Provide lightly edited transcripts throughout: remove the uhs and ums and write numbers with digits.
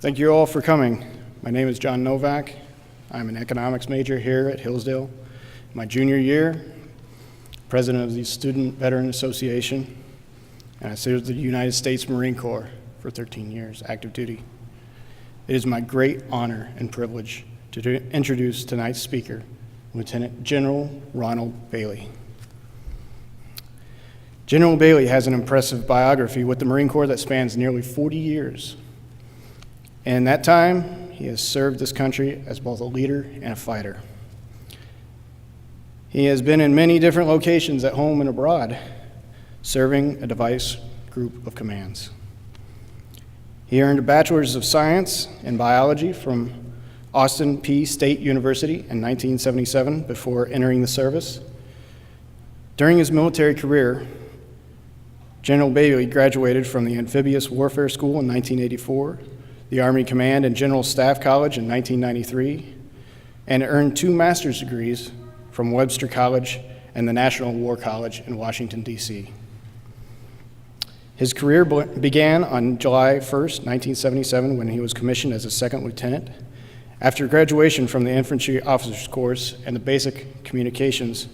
Thank you all for coming. My name is John Novak. I'm an economics major here at Hillsdale. My junior year, president of the Student Veteran Association, and I served the United States Marine Corps for 13 years, active duty. It is my great honor and privilege to introduce tonight's speaker, Lieutenant General Ronald Bailey. General Bailey has an impressive biography with the Marine Corps that spans nearly 40 years. In that time, he has served this country as both a leader and a fighter. He has been in many different locations at home and abroad, serving a diverse group of commands. He earned a Bachelor's of Science in Biology from Austin Peay State University in 1977 before entering the service. During his military career, General Bailey graduated from the Amphibious Warfare School in 1984, the Army Command and General Staff College in 1993, and earned 2 master's degrees from Webster College and the National War College in Washington, D.C. His career began on July 1st, 1977, when he was commissioned as a second lieutenant. After graduation from the Infantry Officers Course and the Basic Communications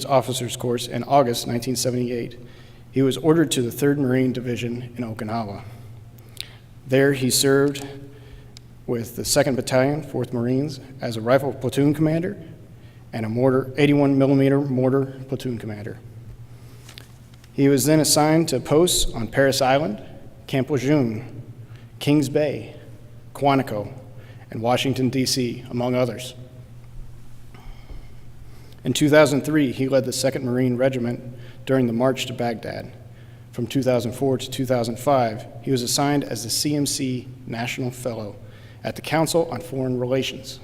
Officers Course in August 1978, he was ordered to the 3rd Marine Division in Okinawa. There he served with the 2nd Battalion, 4th Marines, as a rifle platoon commander and a 81 millimeter mortar platoon commander. He was then assigned to posts on Parris Island, Camp Lejeune, Kings Bay, Quantico, and Washington, D.C., among others. In 2003, he led the 2nd Marine Regiment during the March to Baghdad. From 2004 to 2005, he was assigned as the CMC National Fellow at the Council on Foreign Relations.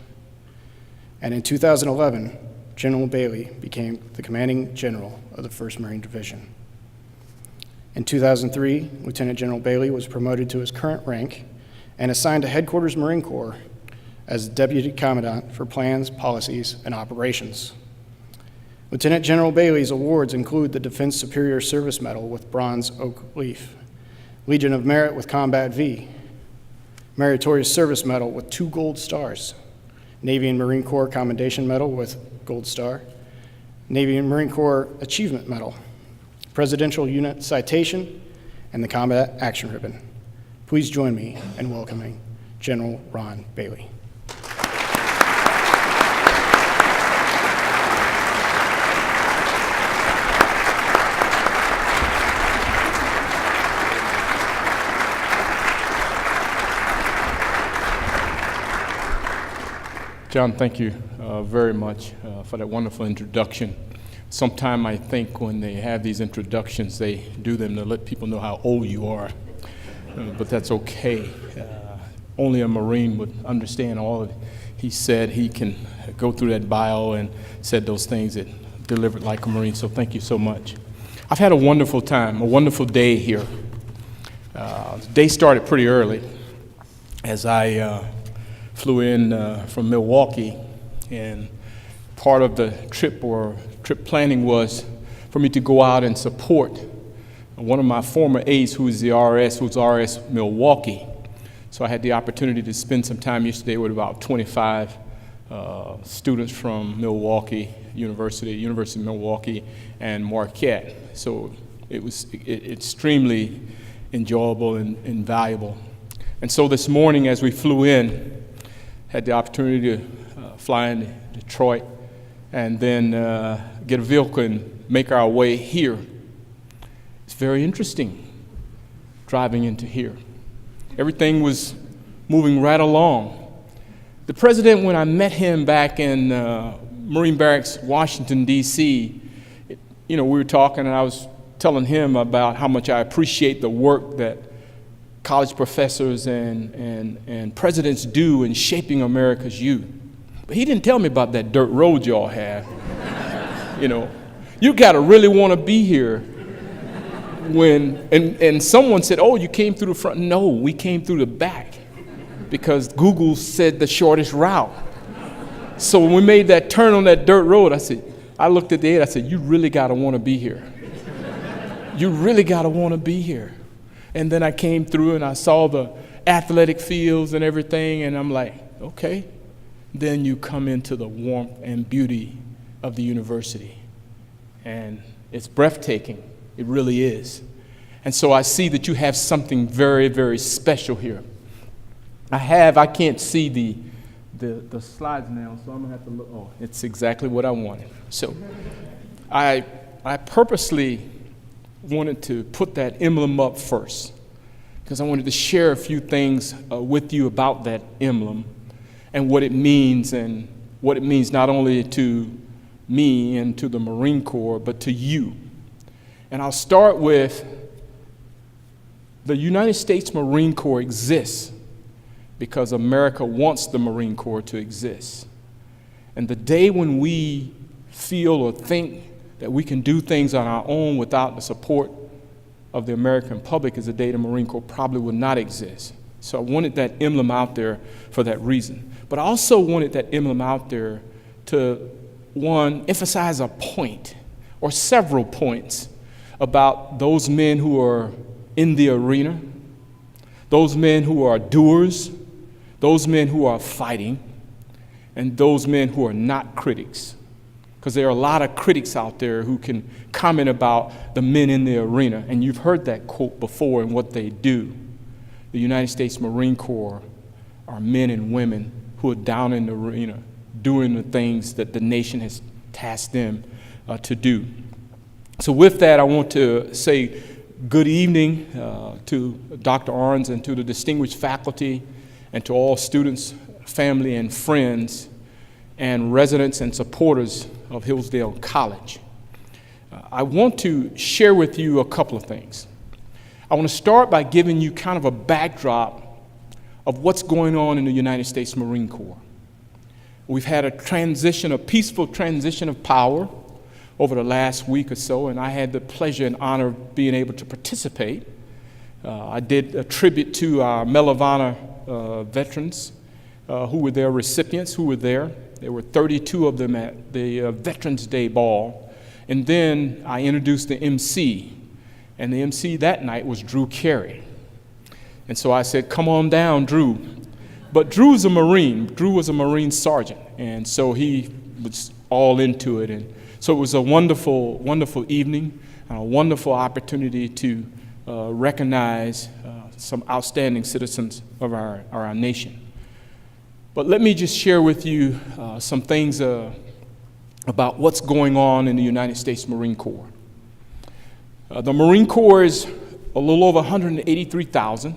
And in 2011, General Bailey became the commanding general of the 1st Marine Division. In 2003, Lieutenant General Bailey was promoted to his current rank and assigned to Headquarters Marine Corps as Deputy Commandant for Plans, Policies, and Operations. Lieutenant General Bailey's awards include the Defense Superior Service Medal with Bronze Oak Leaf, Legion of Merit with Combat V, Meritorious Service Medal with 2 Gold Stars, Navy and Marine Corps Commendation Medal with Gold Star, Navy and Marine Corps Achievement Medal, Presidential Unit Citation, and the Combat Action Ribbon. Please join me in welcoming General Ron Bailey. John, thank you very much for that wonderful introduction. Sometime I think when they have these introductions, they do them to let people know how old you are, but that's okay. Only a Marine would understand all that he said. He can go through that bio and said those things that delivered like a Marine, so thank you so much. I've had a wonderful time, a wonderful day here. The day started pretty early as I flew in from Milwaukee, and part of the trip planning was for me to go out and support one of my former aides who's RS Milwaukee. So I had the opportunity to spend some time yesterday with about 25 students from Milwaukee University of Milwaukee, and Marquette. So it was extremely enjoyable and valuable. And so this morning as we flew in, had the opportunity to fly into Detroit and then get a vehicle and make our way here. It's very interesting driving into here. Everything was moving right along. The president, when I met him back in Marine Barracks, Washington, D.C., we were talking and I was telling him about how much I appreciate the work that college professors and presidents do in shaping America's youth. But he didn't tell me about that dirt road y'all have. You gotta really wanna be here and someone said, oh, you came through the front. No, we came through the back because Google said the shortest route. So when we made that turn on that dirt road, I looked at the aide, I said, you really gotta wanna be here. You really gotta wanna be here. And then I came through and I saw the athletic fields and everything, and I'm like, okay. Then you come into the warmth and beauty of the university. And it's breathtaking. It really is. And so I see that you have something very, very special here. I can't see the slides now, so I'm gonna have to look. Oh, it's exactly what I wanted. So I purposely wanted to put that emblem up first because I wanted to share a few things with you about that emblem and what it means not only to me and to the Marine Corps, but to you. And I'll start with the United States Marine Corps exists because America wants the Marine Corps to exist. And the day when we feel or think that we can do things on our own without the support of the American public is the day the Marine Corps probably would not exist. So I wanted that emblem out there for that reason. But I also wanted that emblem out there to, one, emphasize a point or several points about those men who are in the arena, those men who are doers, those men who are fighting, and those men who are not critics. Because there are a lot of critics out there who can comment about the men in the arena, and you've heard that quote before and what they do. The United States Marine Corps are men and women who are down in the arena doing the things that the nation has tasked them to do. So with that, I want to say good evening to Dr. Arns and to the distinguished faculty and to all students, family, and friends, and residents and supporters of Hillsdale College. I want to share with you a couple of things. I want to start by giving you kind of a backdrop of what's going on in the United States Marine Corps. We've had a peaceful transition of power over the last week or so, and I had the pleasure and honor of being able to participate. I did a tribute to our Medal of Honor veterans who were their recipients, who were there. There were 32 of them at the Veterans Day Ball. And then I introduced the MC, and the MC that night was Drew Carey. And so I said, come on down, Drew. But Drew's a Marine. Drew was a Marine sergeant, and so he was all into it. And so it was a wonderful, wonderful evening and a wonderful opportunity to recognize some outstanding citizens of our nation. But let me just share with you some things about what's going on in the United States Marine Corps. The Marine Corps is a little over 183,000,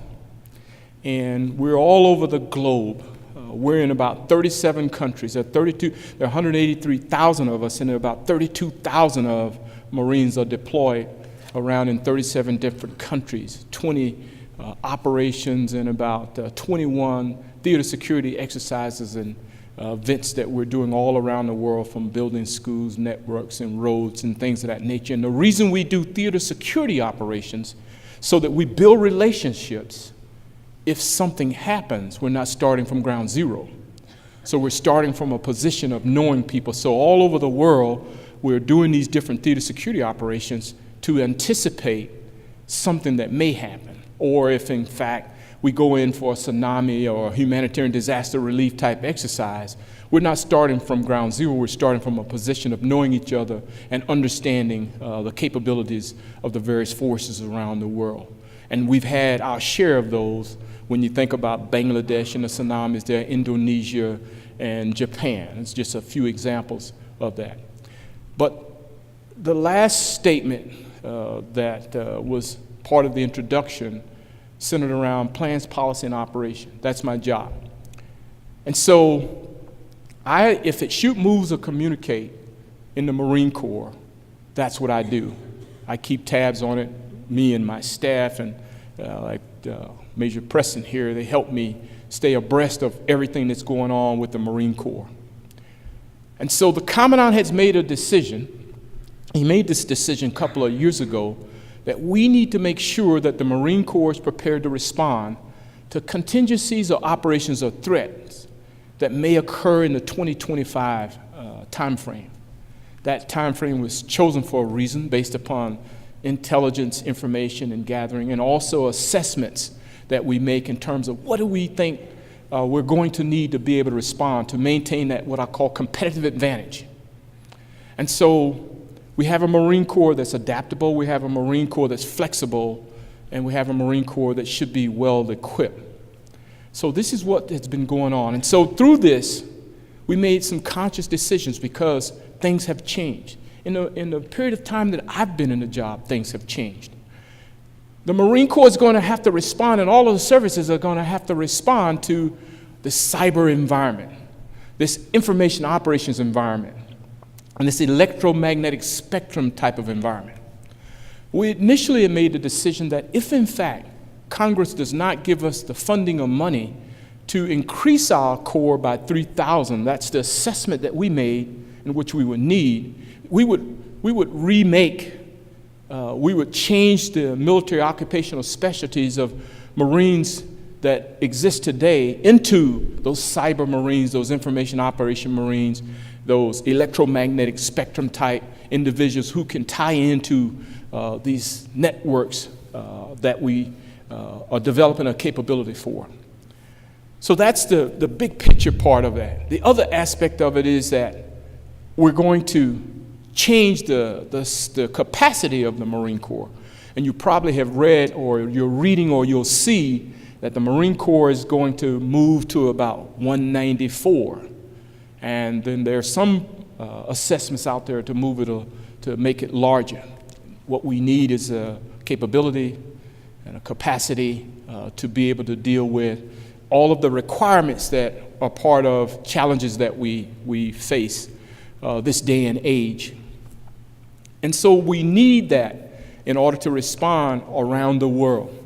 and we're all over the globe. We're in about 37 countries. There are 183,000 of us, and there are about 32,000 of Marines are deployed around in 37 different countries, 20 operations, and about 21 theater security exercises and events that we're doing all around the world, from building schools, networks, and roads, and things of that nature. And the reason we do theater security operations so that we build relationships. If something happens, we're not starting from ground zero. So we're starting from a position of knowing people. So all over the world, we're doing these different theater security operations to anticipate something that may happen. Or if, in fact, we go in for a tsunami or a humanitarian disaster relief type exercise, we're not starting from ground zero. We're starting from a position of knowing each other and understanding the capabilities of the various forces around the world. And we've had our share of those. When you think about Bangladesh and the tsunamis there, Indonesia and Japan, it's just a few examples of that. But the last statement that was part of the introduction centered around plans, policy, and operation. That's my job. And so if it shoot, moves, or communicate in the Marine Corps, that's what I do. I keep tabs on it, me and my staff, and Major Preston here, they help me stay abreast of everything that's going on with the Marine Corps. And so the Commandant has made a decision. He made this decision a couple of years ago that we need to make sure that the Marine Corps is prepared to respond to contingencies or operations or threats that may occur in the 2025 timeframe. That timeframe was chosen for a reason based upon intelligence information and gathering, and also assessments that we make in terms of what do we think we're going to need to be able to respond to maintain that what I call competitive advantage. And so we have a Marine Corps that's adaptable, we have a Marine Corps that's flexible, and we have a Marine Corps that should be well equipped. So this is what has been going on. And so through this, we made some conscious decisions because things have changed. In the period of time that I've been in the job, things have changed. The Marine Corps is going to have to respond, and all of the services are going to have to respond to the cyber environment, this information operations environment, and this electromagnetic spectrum type of environment. We initially made the decision that if, in fact, Congress does not give us the funding or money to increase our Corps by 3,000, that's the assessment that we made in which we would need, we would remake, we would change the military occupational specialties of Marines that exist today into those cyber Marines, those information operation Marines, those electromagnetic spectrum type individuals who can tie into these networks that we are developing a capability for. So that's the big picture part of that. The other aspect of it is that we're going to change the capacity of the Marine Corps. And you probably have read or you're reading or you'll see that the Marine Corps is going to move to about 194. And then there are some assessments out there to move it to make it larger. What we need is a capability and a capacity to be able to deal with all of the requirements that are part of challenges that we face this day and age. And so we need that in order to respond around the world.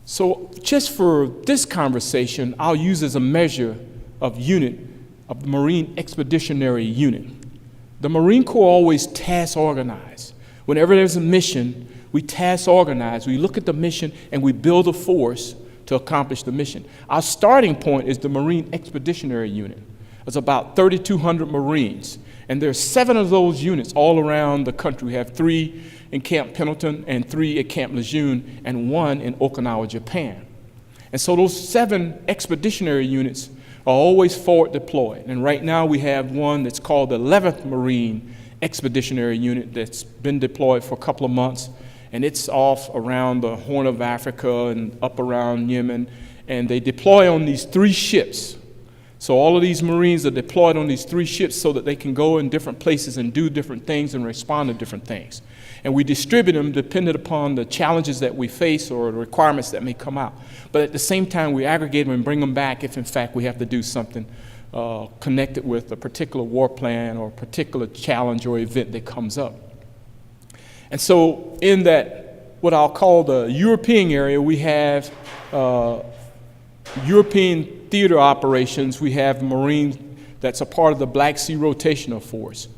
So just for this conversation, I'll use as a measure of unit of the Marine Expeditionary Unit. The Marine Corps always task organize. Whenever there's a mission, we task organize. We look at the mission and we build a force to accomplish the mission. Our starting point is the Marine Expeditionary Unit. It's about 3,200 Marines. And there are 7 of those units all around the country. We have 3 in Camp Pendleton and 3 at Camp Lejeune and 1 in Okinawa, Japan. And so those 7 expeditionary units are always forward deployed. And right now we have one that's called the 11th Marine Expeditionary Unit that's been deployed for a couple of months. And it's off around the Horn of Africa and up around Yemen. And they deploy on these 3 ships. So all of these Marines are deployed on these 3 ships so that they can go in different places and do different things and respond to different things. And we distribute them dependent upon the challenges that we face or the requirements that may come out. But at the same time, we aggregate them and bring them back if, in fact, we have to do something connected with a particular war plan or a particular challenge or event that comes up. And so in that, what I'll call the European area, we have European theater operations. We have Marines that's a part of the Black Sea Rotational Force.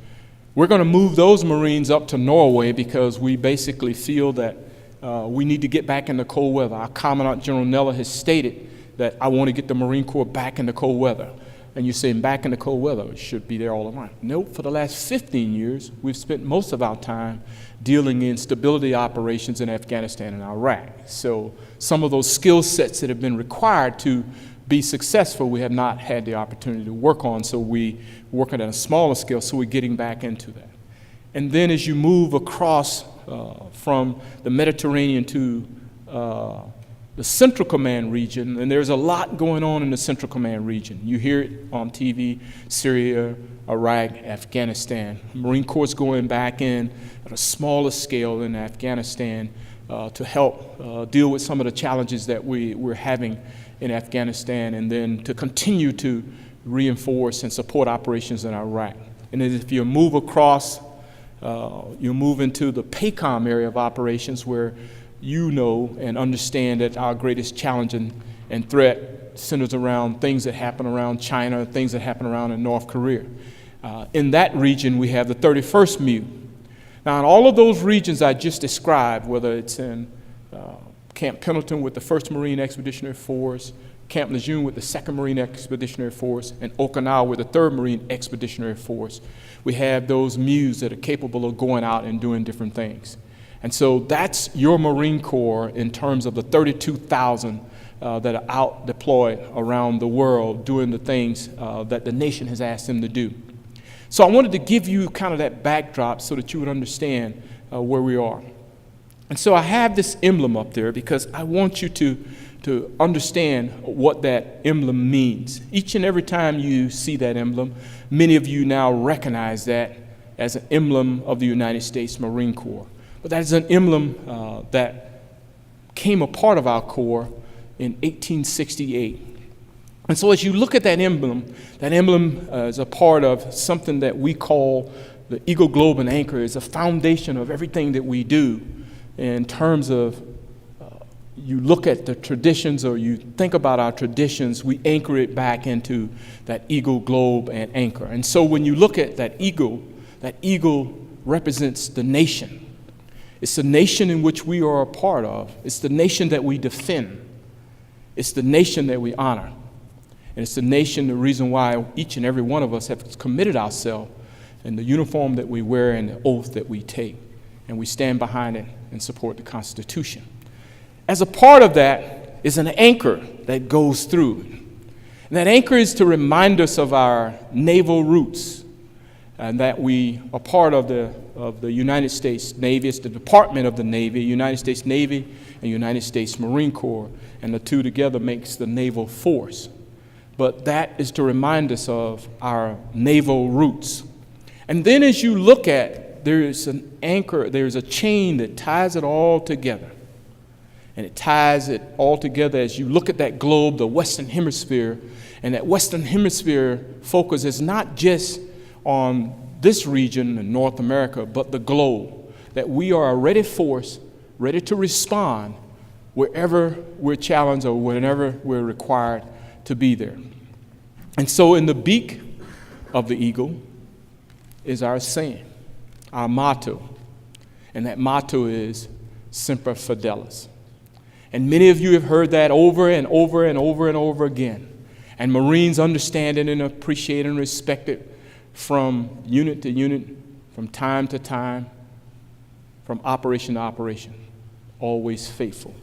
We're going to move those Marines up to Norway because we basically feel that we need to get back in the cold weather. Our Commandant General Neller has stated that I want to get the Marine Corps back in the cold weather. And you're saying back in the cold weather, it should be there all the time. Nope, for the last 15 years, we've spent most of our time dealing in stability operations in Afghanistan and Iraq. So some of those skill sets that have been required to be successful, we have not had the opportunity to work on, so we work at a smaller scale, so we're getting back into that. And then as you move across from the Mediterranean to the Central Command region, and there's a lot going on in the Central Command region. You hear it on TV, Syria, Iraq, Afghanistan. Marine Corps is going back in at a smaller scale in Afghanistan to help deal with some of the challenges that we're having in Afghanistan, and then to continue to reinforce and support operations in Iraq. And then if you move across, you move into the PACOM area of operations, where you know and understand that our greatest challenge and threat centers around things that happen around China, things that happen around in North Korea. In that region, we have the 31st MU. Now, in all of those regions I just described, whether it's in Camp Pendleton with the 1st Marine Expeditionary Force, Camp Lejeune with the 2nd Marine Expeditionary Force, and Okinawa with the 3rd Marine Expeditionary Force, we have those MUs that are capable of going out and doing different things. And so that's your Marine Corps in terms of the 32,000 that are out deployed around the world doing the things that the nation has asked them to do. So I wanted to give you kind of that backdrop so that you would understand where we are. And so I have this emblem up there because I want you to understand what that emblem means. Each and every time you see that emblem, many of you now recognize that as an emblem of the United States Marine Corps. But that is an emblem that came a part of our Corps in 1868. And so as you look at that emblem is a part of something that we call the Eagle, Globe, and Anchor. It's a foundation of everything that we do in terms of you look at the traditions or you think about our traditions, we anchor it back into that Eagle, Globe, and Anchor. And so when you look at that eagle represents the nation. It's the nation in which we are a part of. It's the nation that we defend. It's the nation that we honor. And it's the nation, the reason why each and every one of us have committed ourselves in the uniform that we wear and the oath that we take. And we stand behind it and support the Constitution. As a part of that is an anchor that goes through. And that anchor is to remind us of our naval roots and that we are part of the United States Navy. It's the Department of the Navy, United States Navy and United States Marine Corps. And the two together makes the naval force. But that is to remind us of our naval roots. And then as you look at, there is an anchor, there's a chain that ties it all together. And it ties it all together as you look at that globe, the Western Hemisphere. And that Western Hemisphere focus is not just on this region in North America, but the globe. That we are a ready force, ready to respond wherever we're challenged or whenever we're required to be there. And so in the beak of the eagle is our saying, our motto. And that motto is Semper Fidelis. And many of you have heard that over and over and over and over again. And Marines understand it and appreciate it and respect it from unit to unit, from time to time, from operation to operation. Always faithful.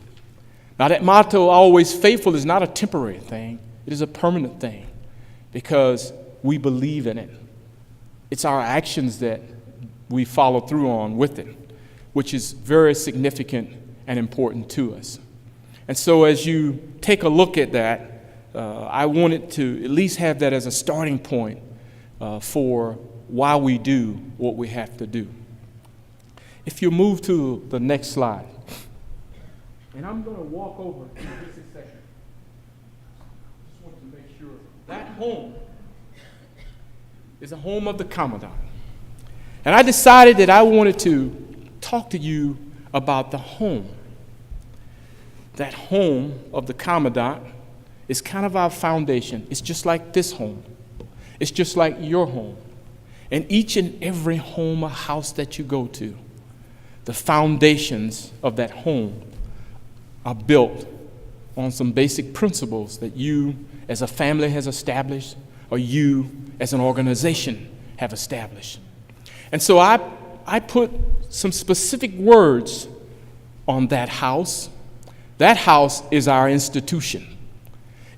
Now that motto, always faithful, is not a temporary thing. It is a permanent thing because we believe in it. It's our actions that we follow through on with it, which is very significant and important to us. And so as you take a look at that, I wanted to at least have that as a starting point for why we do what we have to do. If you move to the next slide. And I'm going to walk over in this succession. Just want to make sure that home is a home of the Commandant. And I decided that I wanted to talk to you about the home. That home of the Commandant is kind of our foundation. It's just like this home. It's just like your home. And each and every home or house that you go to, the foundations of that home are built on some basic principles that you as a family has established or you as an organization have established. And so I put some specific words on that house. That house is our institution.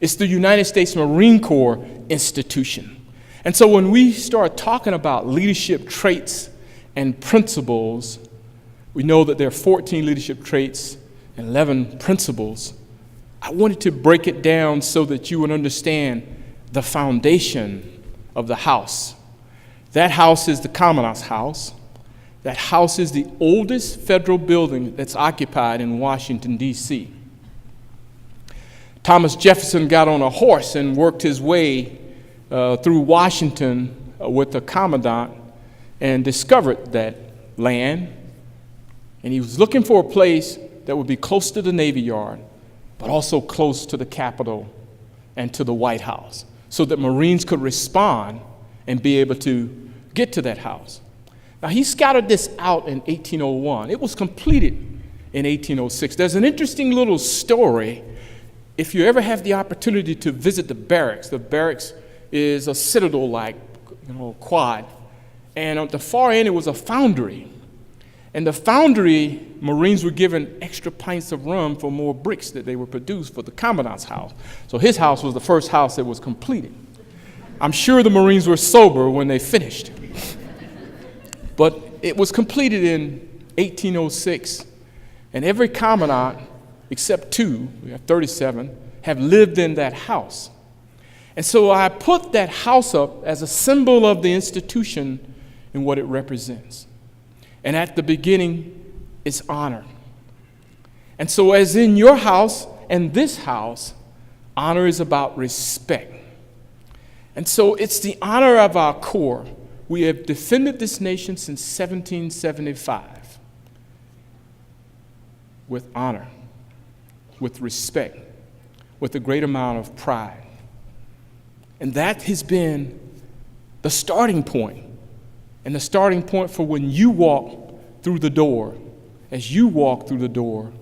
It's the United States Marine Corps institution. And so when we start talking about leadership traits and principles, we know that there are 14 leadership traits and 11 principles. I wanted to break it down so that you would understand the foundation of the house. That house is the Commandant's house. That house is the oldest federal building that's occupied in Washington, D.C. Thomas Jefferson got on a horse and worked his way through Washington with the Commandant and discovered that land. And he was looking for a place that would be close to the Navy Yard, but also close to the Capitol and to the White House, so that Marines could respond and be able to get to that house. Now, he scouted this out in 1801. It was completed in 1806. There's an interesting little story. If you ever have the opportunity to visit the barracks is a citadel-like, quad. And at the far end, it was a foundry. And the foundry, Marines were given extra pints of rum for more bricks that they were produced for the commandant's house. So his house was the first house that was completed. I'm sure the Marines were sober when they finished. But it was completed in 1806, and every commandant, except 2, we have 37, have lived in that house. And so I put that house up as a symbol of the institution and what it represents. And at the beginning, it's honor. And so as in your house and this house, honor is about respect. And so it's the honor of our Corps. We have defended this nation since 1775 with honor, with respect, with a great amount of pride. And that has been the starting point. And the starting point for when you walk through the door, as you walk through the door,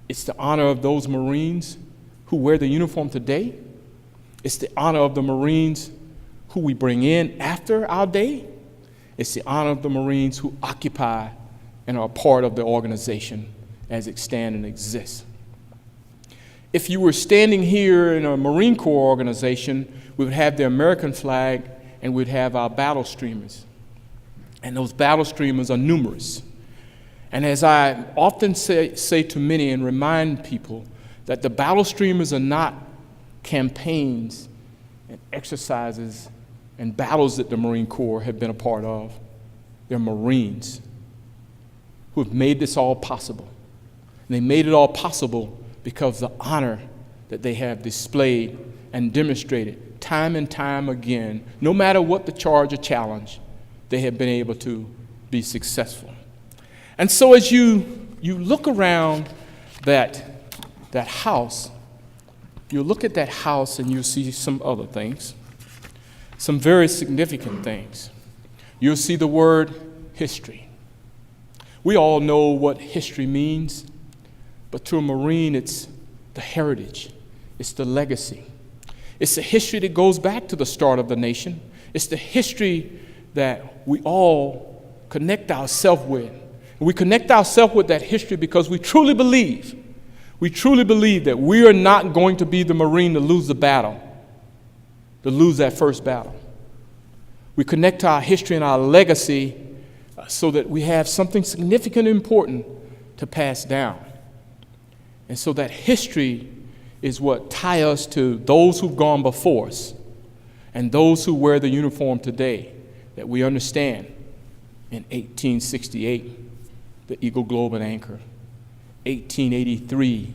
it's the honor of those Marines who wear the uniform today. It's the honor of the Marines who we bring in after our day. It's the honor of the Marines who occupy and are part of the organization as it stands and exists. If you were standing here in a Marine Corps organization, we would have the American flag and we'd have our battle streamers. And those battle streamers are numerous. And as I often say to many and remind people, that the battle streamers are not campaigns and exercises and battles that the Marine Corps have been a part of. They're Marines who have made this all possible. And they made it all possible because of the honor that they have displayed and demonstrated time and time again. No matter what the charge or challenge, they have been able to be successful. And so as you look around that house, you look at that house and you'll see some other things, some very significant things. You'll see the word history. We all know what history means, but to a Marine, it's the heritage, it's the legacy. It's the history that goes back to the start of the nation. It's the history that we all connect ourselves with. And we connect ourselves with that history because we truly believe that we are not going to be the Marine to lose the battle, to lose that first battle. We connect to our history and our legacy so that we have something significant and important to pass down. And so that history is what ties us to those who've gone before us and those who wear the uniform today, that we understand in 1868, the Eagle, Globe, and Anchor. 1883,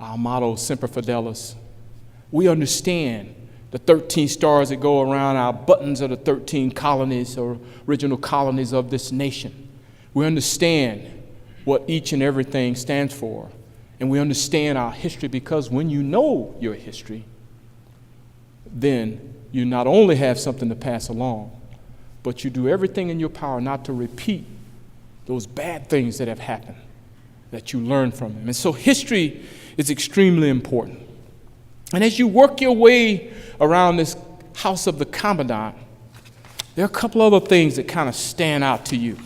our motto, Semper Fidelis. We understand the 13 stars that go around our buttons of the 13 colonies or original colonies of this nation. We understand what each and everything stands for. And we understand our history because when you know your history, then you not only have something to pass along, but you do everything in your power not to repeat those bad things that have happened, that you learn from them. And so history is extremely important. And as you work your way around this house of the commandant, there are a couple other things that kind of stand out to you.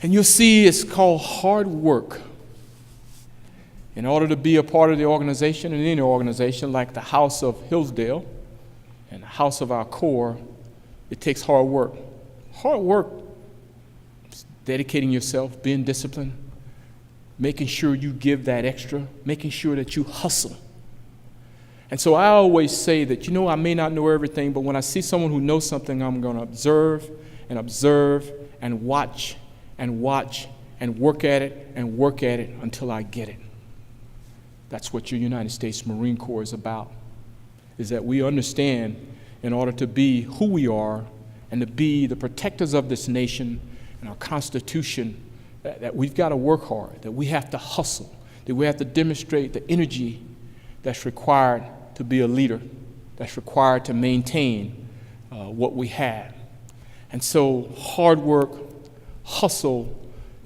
And you'll see it's called hard work. In order to be a part of the organization, and any organization like the House of Hillsdale and the House of our Corps, it takes hard work. Hard work is dedicating yourself, being disciplined, making sure you give that extra, making sure that you hustle. And so I always say that, I may not know everything, but when I see someone who knows something, I'm going to observe and watch and watch and work at it until I get it. That's what your United States Marine Corps is about, is that we understand in order to be who we are and to be the protectors of this nation and our Constitution, that we've got to work hard, that we have to hustle, that we have to demonstrate the energy that's required to be a leader, that's required to maintain what we have. And so hard work, hustle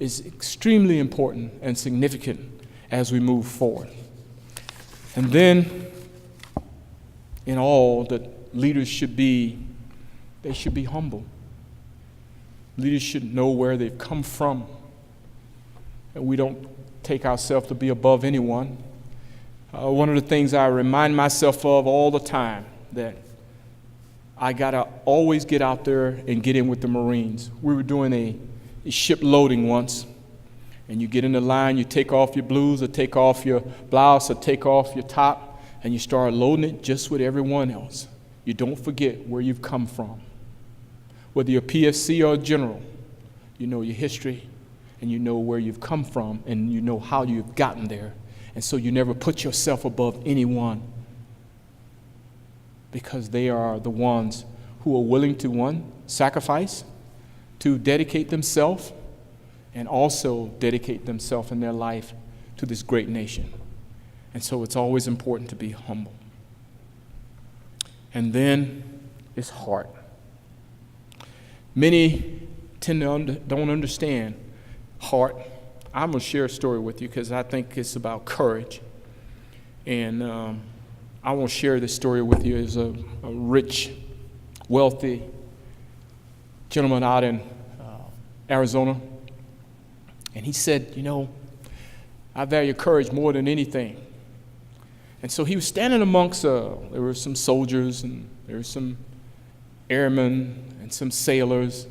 is extremely important and significant as we move forward. And then, in all, that leaders should be humble. Leaders should know where they've come from. And we don't take ourselves to be above anyone. One of the things I remind myself of all the time, that I got to always get out there and get in with the Marines. We were doing a ship loading once, and you get in the line, you take off your blues or take off your blouse or take off your top, and you start loading it just with everyone else. You don't forget where you've come from. Whether you're a PFC or a general, you know your history, and you know where you've come from, and you know how you've gotten there. And so you never put yourself above anyone, because they are the ones who are willing to, one, sacrifice, to dedicate themselves, and also dedicate themselves in their life to this great nation. And so it's always important to be humble. And then it's heart. Many tend to don't understand heart. I'm going to share a story with you because I think it's about courage. And I want to share this story with you. As a rich, wealthy gentleman out in Arizona. And he said, you know, I value courage more than anything. And so he was standing amongst, there were some soldiers, and there were some airmen, and some sailors,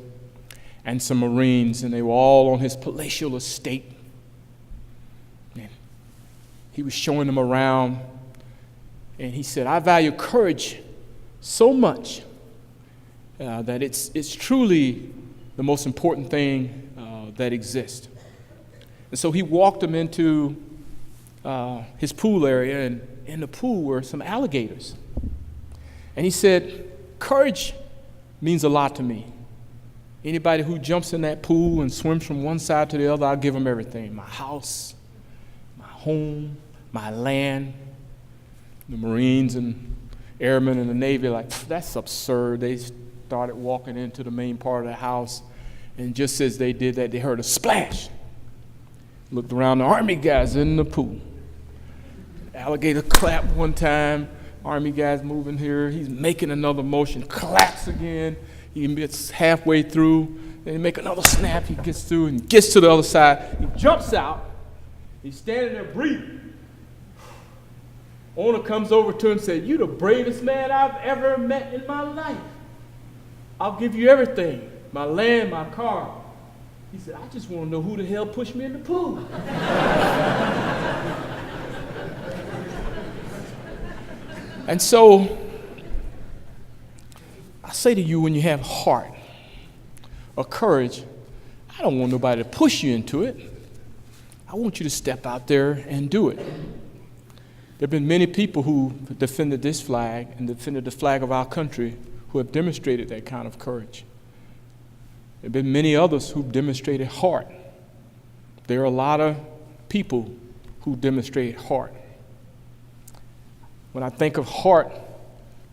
and some Marines, and they were all on his palatial estate. And he was showing them around, and he said, I value courage so much that it's truly the most important thing that exists. And so he walked them into his pool area, and in the pool were some alligators. And he said, courage means a lot to me. Anybody who jumps in that pool and swims from one side to the other, I'll give them everything. My house, my home, my land. The Marines and airmen and the Navy are like, that's absurd. They started walking into the main part of the house, and just as they did that, they heard a splash. Looked around, the Army guys in the pool. Alligator clapped one time. Army guy's moving here. He's making another motion. Claps again. He gets halfway through. Then he make another snap. He gets through and gets to the other side. He jumps out. He's standing there breathing. Owner comes over to him and said, "You the bravest man I've ever met in my life. I'll give you everything. My land, my car." He said, "I just want to know who the hell pushed me in the pool." And so, I say to you, when you have heart or courage, I don't want nobody to push you into it. I want you to step out there and do it. There have been many people who defended this flag and defended the flag of our country who have demonstrated that kind of courage. There have been many others who've demonstrated heart. There are a lot of people who demonstrate heart. When I think of heart,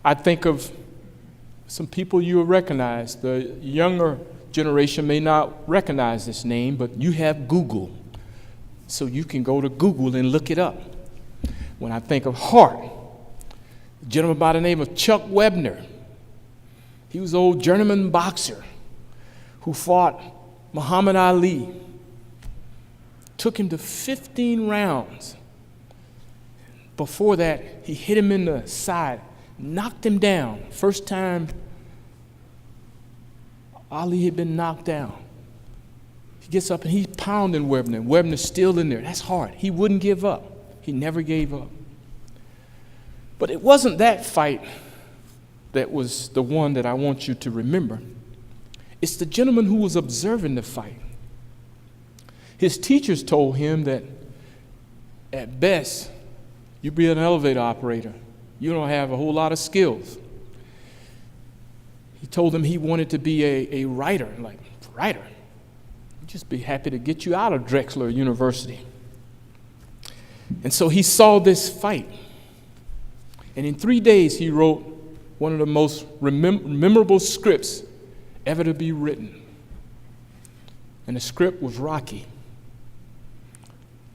I think of some people you will recognize. The younger generation may not recognize this name, but you have Google. So you can go to Google and look it up. When I think of heart, a gentleman by the name of Chuck Webner. He was an old journeyman boxer who fought Muhammad Ali. Took him to 15 rounds. Before that, he hit him in the side, knocked him down. First time Ali had been knocked down. He gets up and he's pounding Webner. Webner's still in there. That's hard. He wouldn't give up. He never gave up. But it wasn't that fight that was the one that I want you to remember. It's the gentleman who was observing the fight. His teachers told him that at best, you be an elevator operator. You don't have a whole lot of skills. He told them he wanted to be a writer. Like, writer? I'd just be happy to get you out of Drexel University. And so he saw this fight. And in 3 days, he wrote one of the most memorable scripts ever to be written. And the script was Rocky.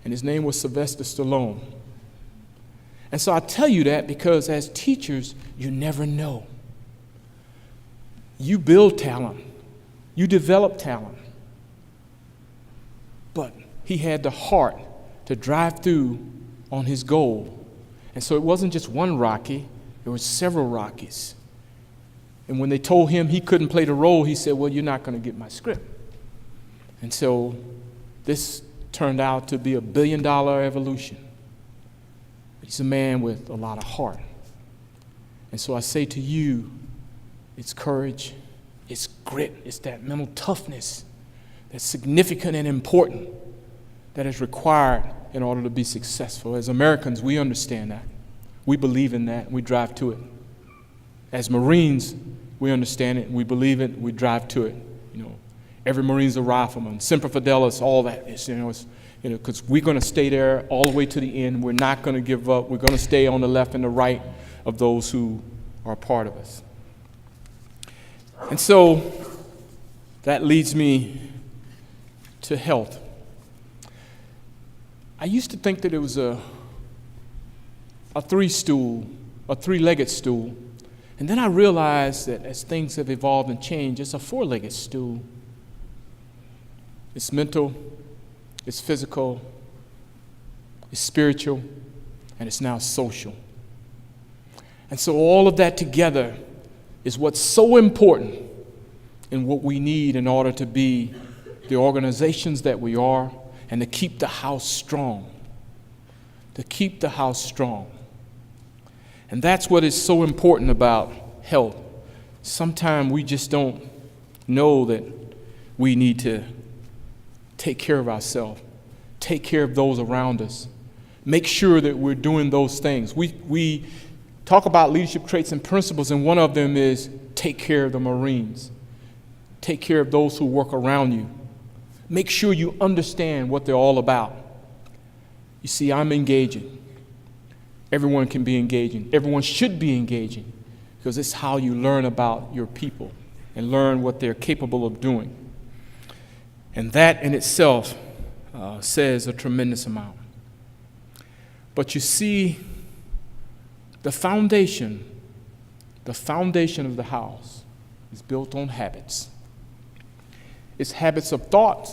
And his name was Sylvester Stallone. And so I tell you that because as teachers, you never know. You build talent. You develop talent. But he had the heart to drive through on his goal. And so it wasn't just one Rocky, there were several Rockies. And when they told him he couldn't play the role, he said, well, you're not going to get my script. And so this turned out to be $1 billion evolution. He's a man with a lot of heart. And so I say to you, it's courage, it's grit, it's that mental toughness that's significant and important that is required in order to be successful. As Americans, we understand that. We believe in that, and we drive to it. As Marines, we understand it, we believe it, we drive to it. You know, every Marine's a rifleman, Semper Fidelis, all that. Because we're going to stay there all the way to the end. We're not going to give up. We're going to stay on the left and the right of those who are a part of us. And so that leads me to health. I used to think that it was a three-legged stool. And then I realized that as things have evolved and changed, it's a four-legged stool. It's mental, it's physical, it's spiritual, and it's now social. And so all of that together is what's so important in what we need in order to be the organizations that we are and to keep the house strong. To keep the house strong. And that's what is so important about health. Sometimes we just don't know that we need to take care of ourselves, take care of those around us, make sure that we're doing those things. We talk about leadership traits and principles, and one of them is take care of the Marines. Take care of those who work around you. Make sure you understand what they're all about. You see, I'm engaging. Everyone can be engaging. Everyone should be engaging because it's how you learn about your people and learn what they're capable of doing. And that in itself says a tremendous amount. But you see, the foundation of the house is built on habits. It's habits of thought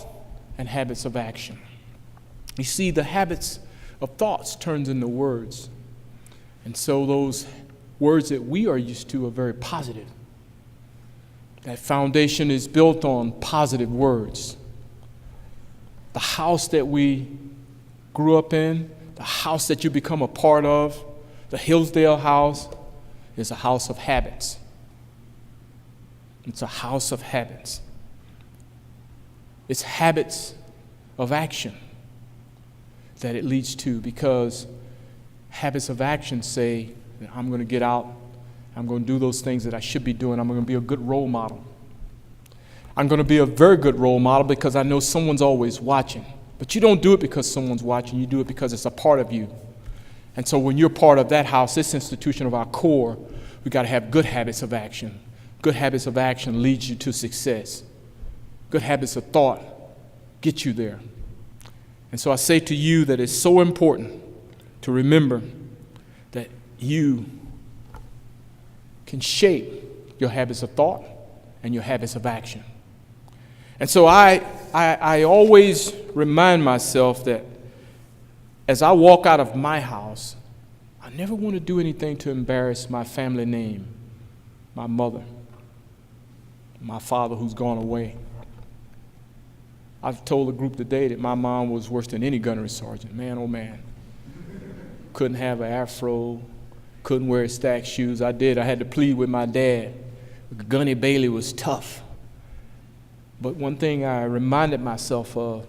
and habits of action. You see, the habits of thoughts turns into words. And so those words that we are used to are very positive. That foundation is built on positive words. The house that we grew up in, the house that you become a part of, the Hillsdale house, is a house of habits. It's a house of habits. It's habits of action that it leads to, because habits of action say that I'm going to get out, I'm going to do those things that I should be doing, I'm going to be a good role model. I'm going to be a very good role model because I know someone's always watching. But you don't do it because someone's watching, you do it because it's a part of you. And so when you're part of that house, this institution of our core, we've got to have good habits of action. Good habits of action leads you to success. Good habits of thought get you there. And so I say to you that it's so important to remember that you can shape your habits of thought and your habits of action. And so I always remind myself that as I walk out of my house, I never want to do anything to embarrass my family name, my mother, my father who's gone away. I've told a group today that my mom was worse than any gunnery sergeant. Man, oh man. Couldn't have an afro, couldn't wear stacked shoes. I had to plead with my dad. Gunny Bailey was tough. But one thing I reminded myself of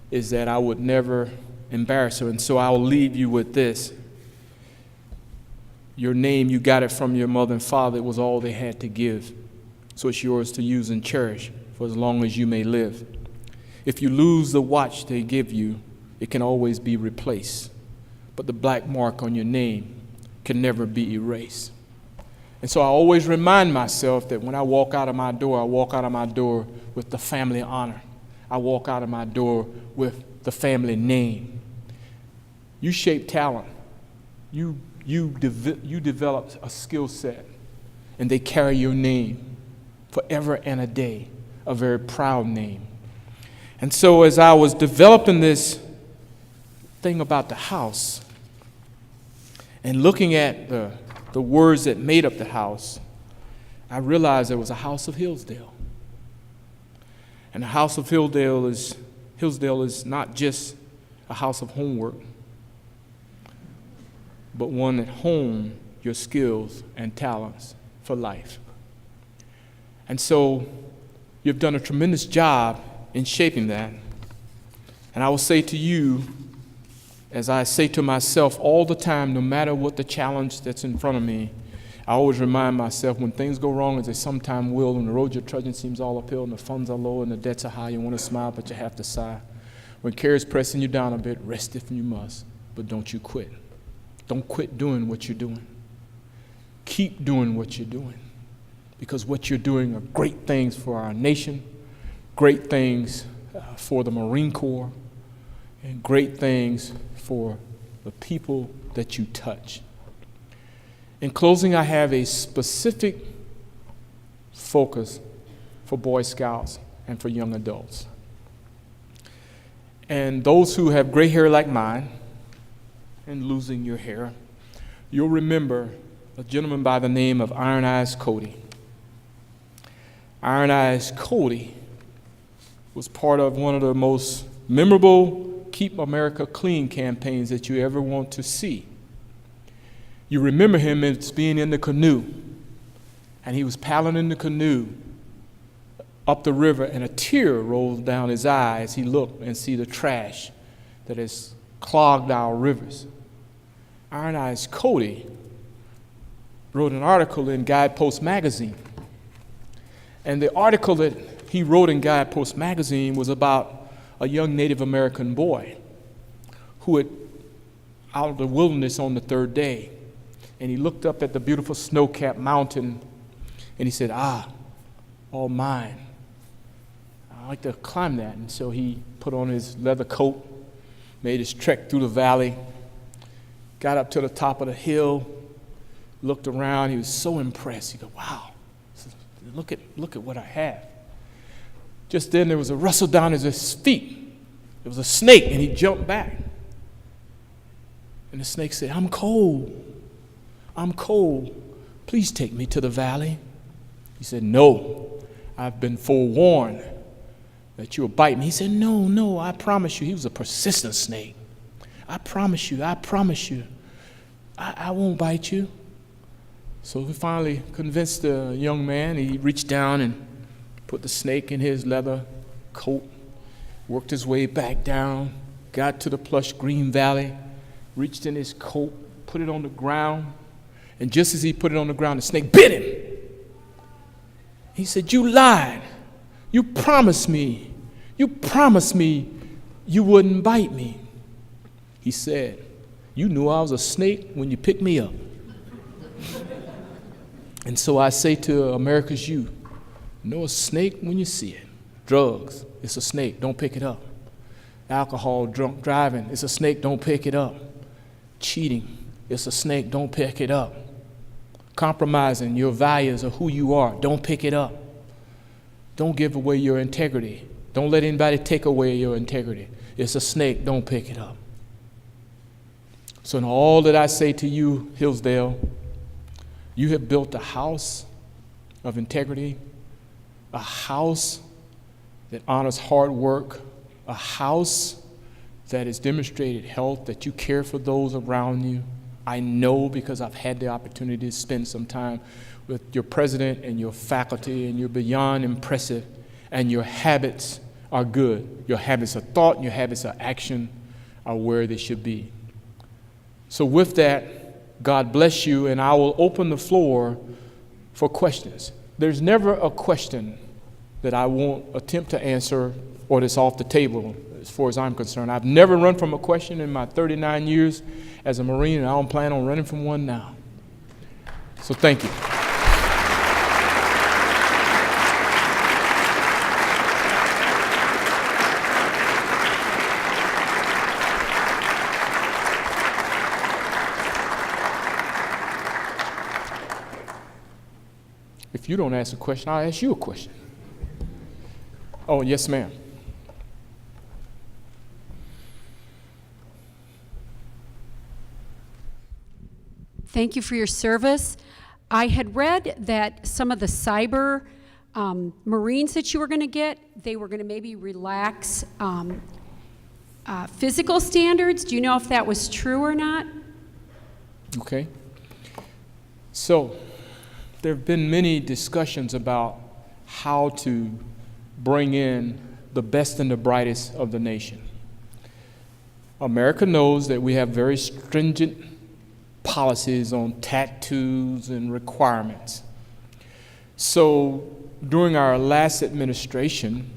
is that I would never embarrass her. And so I'll leave you with this. Your name, you got it from your mother and father. It was all they had to give. So it's yours to use and cherish for as long as you may live. If you lose the watch they give you, it can always be replaced. But the black mark on your name can never be erased. And so I always remind myself that when I walk out of my door, I walk out of my door with the family honor. I walk out of my door with the family name. You shape talent. You develop a skill set, and they carry your name forever and a day a very proud name. And so as I was developing this thing about the house and looking at the words that made up the house, I realized there was a house of Hillsdale. And the house of Hillsdale is not just a house of homework, but one that hones your skills and talents for life. And so you've done a tremendous job in shaping that. And I will say to you, as I say to myself all the time, no matter what the challenge that's in front of me, I always remind myself when things go wrong, as they sometimes will, when the road you're trudging seems all uphill and the funds are low and the debts are high, you want to smile, but you have to sigh. When care is pressing you down a bit, rest if you must, but don't you quit. Don't quit doing what you're doing. Keep doing what you're doing, because what you're doing are great things for our nation, great things for the Marine Corps, and great things for the people that you touch. In closing, I have a specific focus for Boy Scouts and for young adults. And those who have gray hair like mine and losing your hair, you'll remember a gentleman by the name of Iron Eyes Cody. Iron Eyes Cody was part of one of the most memorable Keep America Clean campaigns that you ever want to see. You remember him as being in the canoe, and he was paddling in the canoe up the river, and a tear rolled down his eye as he looked and see the trash that has clogged our rivers. Iron Eyes Cody wrote an article in Guidepost magazine, and the article that he wrote in Guidepost magazine was about a young Native American boy who had out of the wilderness on the third day, and he looked up at the beautiful snow-capped mountain, and he said, all mine. I'd like to climb that. And so he put on his leather coat, made his trek through the valley, got up to the top of the hill, looked around. He was so impressed. He go, wow, look at what I have. Just then there was a rustle down at his feet. There was a snake, and he jumped back. And the snake said, I'm cold. Please take me to the valley. He said, no, I've been forewarned that you'll bite me. He said, no, I promise you. He was a persistent snake. I promise you, I won't bite you. So he finally convinced the young man. He reached down and put the snake in his leather coat, worked his way back down, got to the plush green valley, reached in his coat, put it on the ground, and just as he put it on the ground, the snake bit him. He said, you lied. You promised me you wouldn't bite me. He said, you knew I was a snake when you picked me up. And so I say to America's youth, know a snake when you see it. Drugs, it's a snake, don't pick it up. Alcohol, drunk driving, it's a snake, don't pick it up. Cheating, it's a snake, don't pick it up. Compromising your values of who you are, don't pick it up. Don't give away your integrity. Don't let anybody take away your integrity. It's a snake, don't pick it up. So in all that I say to you, Hillsdale, you have built a house of integrity, a house that honors hard work, a house that has demonstrated health, that you care for those around you. I know because I've had the opportunity to spend some time with your president and your faculty, and you're beyond impressive, and your habits are good. Your habits of thought and your habits of action are where they should be. So with that, God bless you, and I will open the floor for questions. There's never a question that I won't attempt to answer or that's off the table as far as I'm concerned. I've never run from a question in my 39 years as a Marine, and I don't plan on running from one now. So thank you. If you don't ask a question, I'll ask you a question. Oh, yes, ma'am. Thank you for your service. I had read that some of the cyber Marines that you were going to get, they were going to maybe relax physical standards. Do you know if that was true or not? Okay. So there have been many discussions about how to bring in the best and the brightest of the nation. America knows that we have very stringent policies on tattoos and requirements. So during our last administration,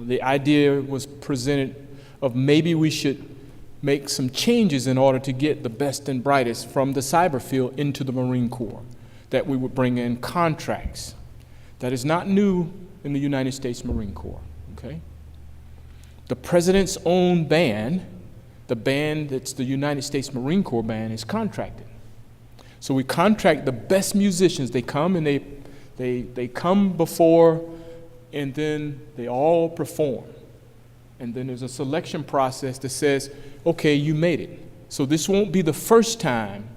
the idea was presented of maybe we should make some changes in order to get the best and brightest from the cyber field into the Marine Corps, that we would bring in contracts. That is not new in the United States Marine Corps, okay? The President's own band, the band that's the United States Marine Corps band, is contracted. So we contract the best musicians. They come and they come before, and then they all perform. And then there's a selection process that says, okay, you made it. So this won't be the first time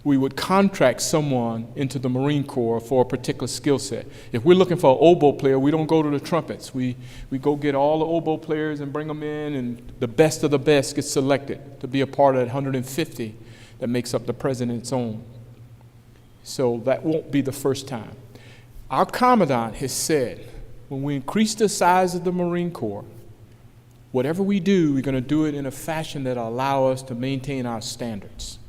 we would contract someone into the Marine Corps for a particular skill set. If we're looking for an oboe player, we don't go to the trumpets. We go get all the oboe players and bring them in, and the best of the best gets selected to be a part of that 150 that makes up the President's own. So that won't be the first time. Our Commandant has said, when we increase the size of the Marine Corps, whatever we do, we're going to do it in a fashion that will allow us to maintain our standards.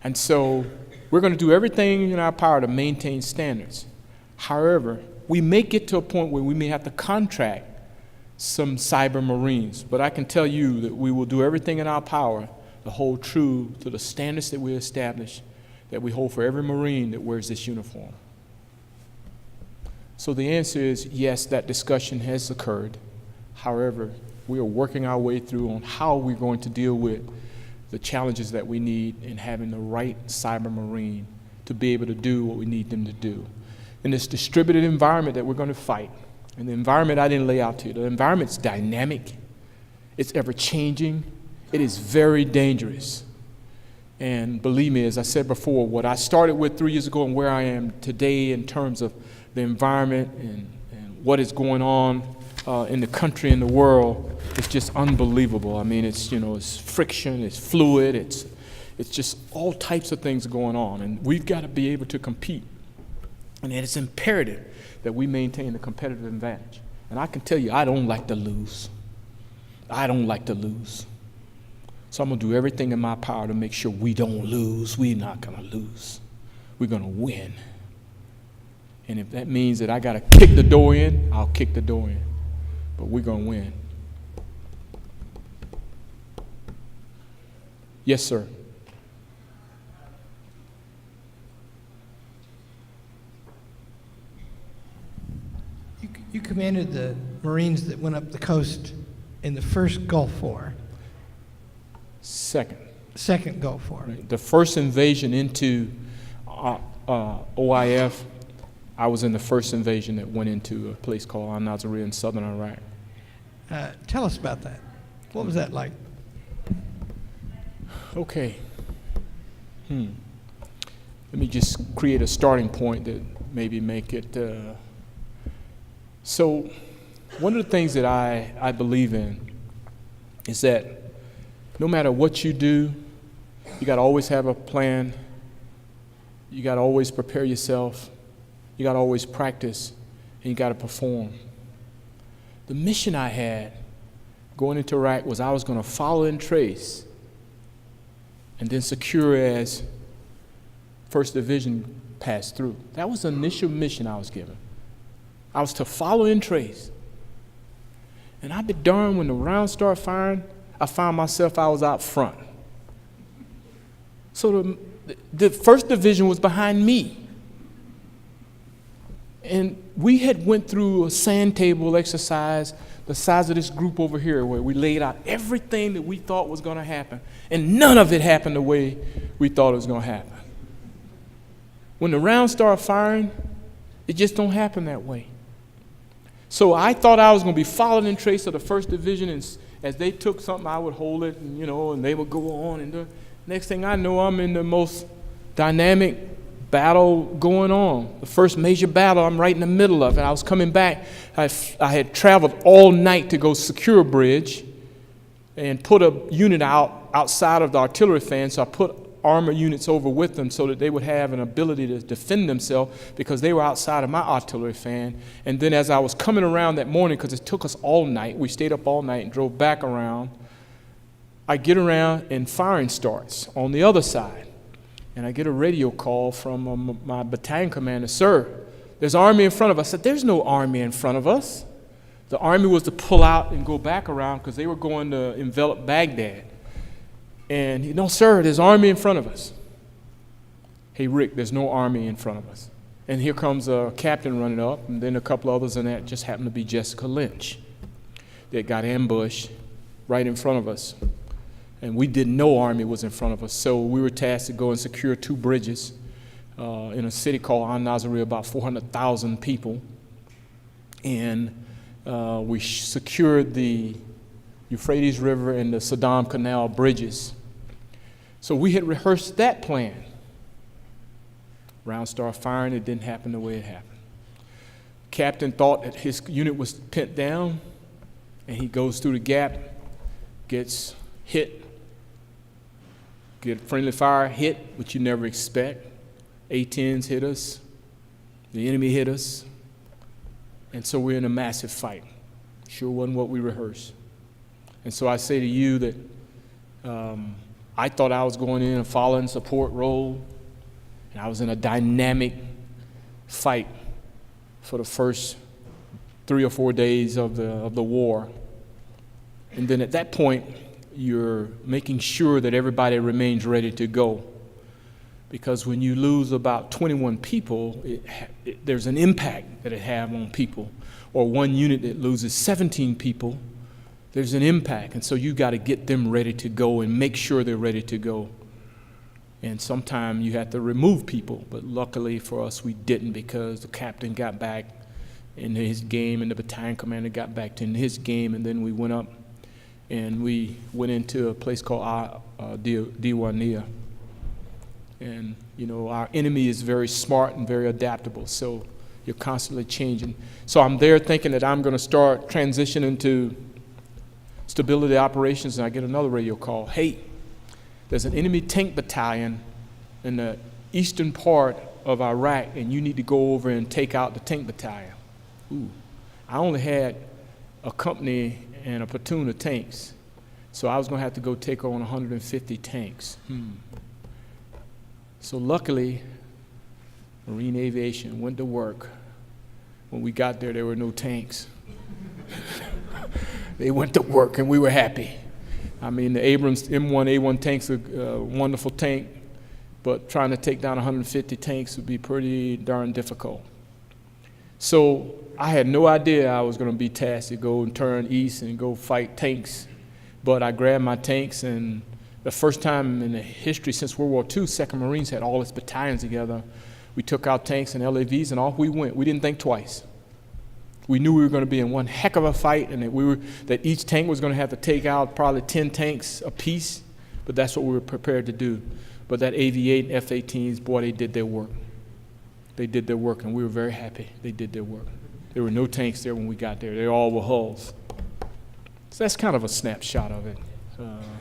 And so we're going to do everything in our power to maintain standards. However, we may get to a point where we may have to contract some cyber Marines, but I can tell you that we will do everything in our power to hold true to the standards that we establish, that we hold for every Marine that wears this uniform. So the answer is yes, that discussion has occurred. However, we are working our way through on how we're going to deal with the challenges that we need in having the right cyber Marine to be able to do what we need them to do. In this distributed environment that we're going to fight, and the environment I didn't lay out to you, the environment's dynamic, it's ever-changing, it is very dangerous. And believe me, as I said before, what I started with 3 years ago and where I am today in terms of the environment and what is going on in the country and the world, it's just unbelievable. I mean, it's friction, it's fluid, it's just all types of things going on, and we've got to be able to compete. And it is imperative that we maintain a competitive advantage. And I can tell you, I don't like to lose. I don't like to lose. So I'm going to do everything in my power to make sure we don't lose. We're not going to lose. We're going to win. And if that means that I got to kick the door in, I'll kick the door in. But we're going to win. Yes, sir. You commanded the Marines that went up the coast in the first Gulf War. Second Gulf War. Right. The first invasion into OIF, I was in the first invasion that went into a place called Al-Naziriyah in southern Iraq. Tell us about that. What was that like? Okay. Let me just create a starting point that maybe make it. So one of the things that I believe in is that no matter what you do, you got to always have a plan. You got to always prepare yourself. You got to always practice, and you got to perform. The mission I had going into Iraq was I was going to follow and trace and then secure as 1st Division passed through. That was the initial mission I was given. I was to follow and trace. And I'd be darned when the rounds started firing, I found myself I was out front. So the 1st Division was behind me. And we had went through a sand table exercise the size of this group over here where we laid out everything that we thought was going to happen. And none of it happened the way we thought it was going to happen. When the rounds start firing, it just don't happen that way. So I thought I was going to be followed in trace of the 1st Division, and as they took something, I would hold it, and, and they would go on. And the next thing I know, I'm in the most dynamic battle going on. The first major battle, I'm right in the middle of it. I was coming back. I had traveled all night to go secure a bridge and put a unit outside of the artillery fan, so I put armor units over with them so that they would have an ability to defend themselves because they were outside of my artillery fan. And then as I was coming around that morning, because it took us all night, we stayed up all night and drove back around, I get around and firing starts on the other side. And I get a radio call from my battalion commander, "Sir, there's army in front of us." I said, "There's no army in front of us." The army was to pull out and go back around because they were going to envelop Baghdad. And he, "No, sir, there's army in front of us." "Hey, Rick, there's no army in front of us." And here comes a captain running up, and then a couple others, and that just happened to be Jessica Lynch that got ambushed right in front of us. And we didn't know army was in front of us, so we were tasked to go and secure 2 bridges in a city called Al-Naziriyah, about 400,000 people. And we secured the Euphrates River and the Saddam Canal bridges. So we had rehearsed that plan. Round started firing, it didn't happen the way it happened. Captain thought that his unit was pinned down, and he goes through the gap, gets hit, get friendly fire hit, which you never expect. A-10s hit us, the enemy hit us, and so we're in a massive fight. Sure wasn't what we rehearsed. And so I say to you that I thought I was going in a following support role, and I was in a dynamic fight for the first 3 or 4 days of the war. And then at that point, you're making sure that everybody remains ready to go. Because when you lose about 21 people, there's an impact that it has on people. Or one unit that loses 17 people, there's an impact. And so you got to get them ready to go and make sure they're ready to go. And sometimes you have to remove people, but luckily for us, we didn't, because the captain got back in his game and the battalion commander got back in his game, and then we went up and we went into a place called Diwaniyah. And, our enemy is very smart and very adaptable, so you're constantly changing. So I'm there thinking that I'm going to start transitioning to stability operations, and I get another radio call. "Hey, there's an enemy tank battalion in the eastern part of Iraq, and you need to go over and take out the tank battalion." Ooh, I only had a company and a platoon of tanks, so I was going to have to go take on 150 tanks. So luckily, Marine Aviation went to work. When we got there were no tanks. They went to work, and we were happy. I mean, the Abrams M1A1 tank's a wonderful tank, but trying to take down 150 tanks would be pretty darn difficult. So I had no idea I was going to be tasked to go and turn east and go fight tanks, but I grabbed my tanks, and the first time in the history since World War II, 2nd Marines had all its battalions together. We took out tanks and LAVs, and off we went. We didn't think twice. We knew we were going to be in one heck of a fight, and that each tank was going to have to take out probably 10 tanks apiece, but that's what we were prepared to do. But that AV-8 and F-18s, boy, they did their work. They did their work, and we were very happy they did their work. There were no tanks there when we got there. They all were hulls. So that's kind of a snapshot of it,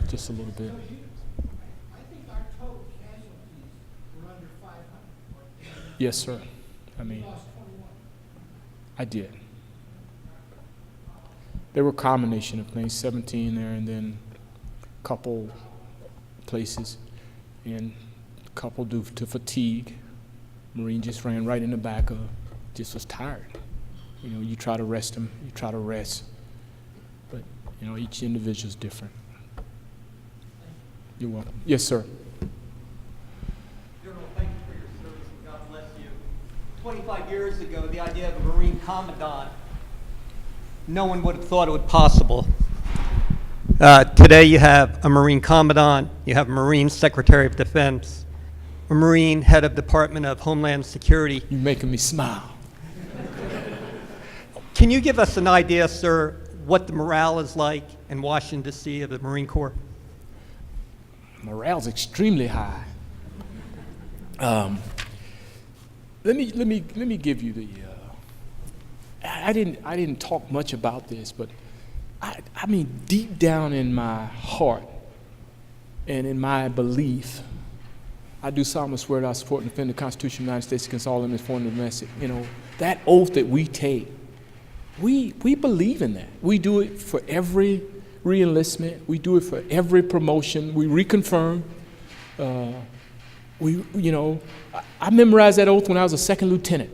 just a little bit. I think our total casualties were under 500. Yes, sir. I mean, We lost 21. I did. There were a combination of things, 17 there, and then a couple places, and a couple due to fatigue. Marine just ran right in the back of, just was tired. You try to rest them, you try to rest, but each individual is different. You're welcome. Yes, sir. General, thank you for your service, and God bless you. 25 years ago, the idea of a Marine Commandant, no one would have thought it was possible. Today you have a Marine Commandant, you have a Marine Secretary of Defense, a Marine Head of Department of Homeland Security. You're making me smile. Can you give us an idea, sir, what the morale is like in Washington, D.C. of the Marine Corps? Morale's extremely high. Let me give you the. I didn't talk much about this, but I mean, deep down in my heart and in my belief, I do solemnly swear that I support and defend the Constitution of the United States against all enemies, foreign and domestic. You know, that oath that we take, we believe in that. We do it for every re-enlistment. We do it for every promotion. We reconfirm. I memorized that oath when I was a second lieutenant.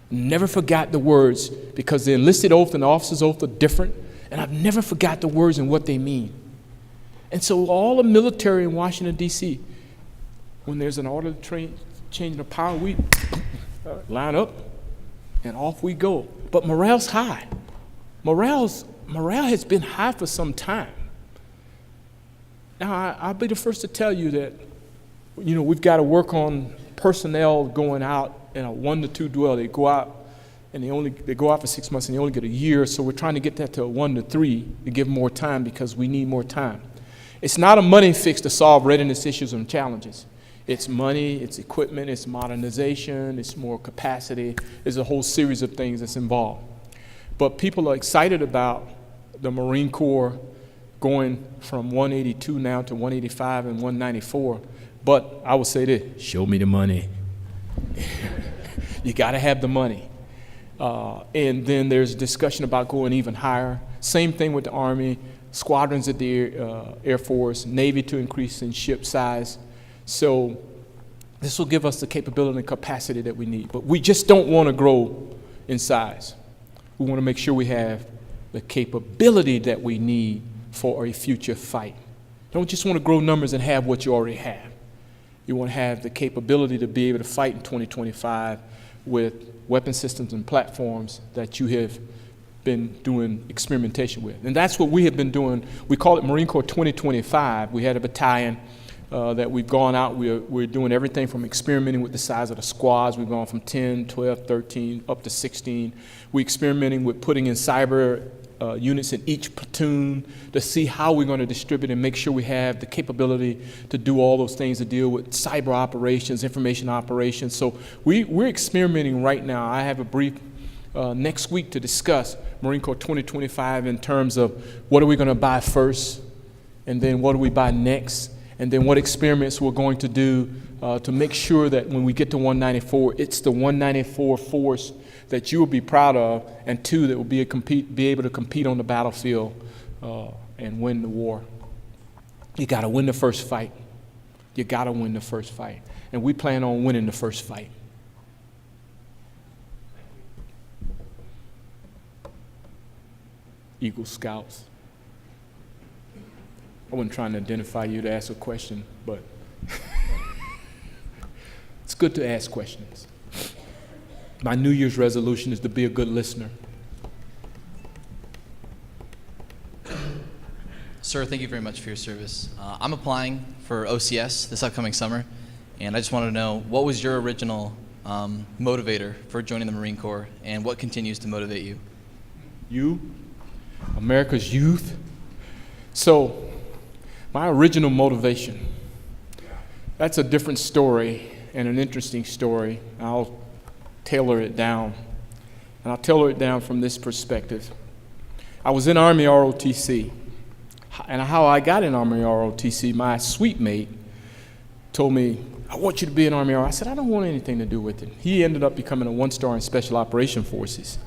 Never forgot the words, because the enlisted oath and the officer's oath are different, and I've never forgot the words and what they mean. And so all the military in Washington, D.C., when there's an order to change of power, we line up and off we go. But morale's high. Morale has been high for some time. Now, I'll be the first to tell you that, we've got to work on personnel going out in a 1 to 2 dwell. They go out and they go out for 6 months and they only get a year. So we're trying to get that to a 1 to 3 to give more time, because we need more time. It's not a money fix to solve readiness issues and challenges. It's money, it's equipment, it's modernization, it's more capacity. There's a whole series of things that's involved. But people are excited about the Marine Corps going from 182 now to 185 and 194. But I will say this: show me the money. You got to have the money. And then there's discussion about going even higher. Same thing with the Army, squadrons at the Air Force, Navy to increase in ship size. So this will give us the capability and capacity that we need. But we just don't want to grow in size. We want to make sure we have the capability that we need for a future fight. Don't just want to grow numbers and have what you already have. You want to have the capability to be able to fight in 2025 with weapon systems and platforms that you have been doing experimentation with. And that's what we have been doing. We call it Marine Corps 2025. We had a battalion that we've gone out. We're doing everything from experimenting with the size of the squads. We've gone from 10, 12, 13, up to 16. We're experimenting with putting in cyber units in each platoon to see how we're going to distribute and make sure we have the capability to do all those things, to deal with cyber operations, information operations. So we're experimenting right now. I have a brief next week to discuss Marine Corps 2025 in terms of what are we going to buy first, and then what do we buy next, and then what experiments we're going to do to make sure that when we get to 194, it's the 194 force that you will be proud of, and two, that will be able to compete on the battlefield and win the war. You got to win the first fight. You got to win the first fight. And we plan on winning the first fight. Eagle Scouts. I wasn't trying to identify you to ask a question, but it's good to ask questions. My New Year's resolution is to be a good listener. Sir, thank you very much for your service. I'm applying for OCS this upcoming summer, and I just wanted to know, what was your original motivator for joining the Marine Corps, and what continues to motivate you? You, America's youth. So, my original motivation, that's a different story and an interesting story. I'll tailor it down. And I'll tailor it down from this perspective. I was in Army ROTC. And how I got in Army ROTC, my suite mate told me, I want you to be in Army ROTC. I said, I don't want anything to do with it. He ended up becoming a 1-star in Special Operations Forces.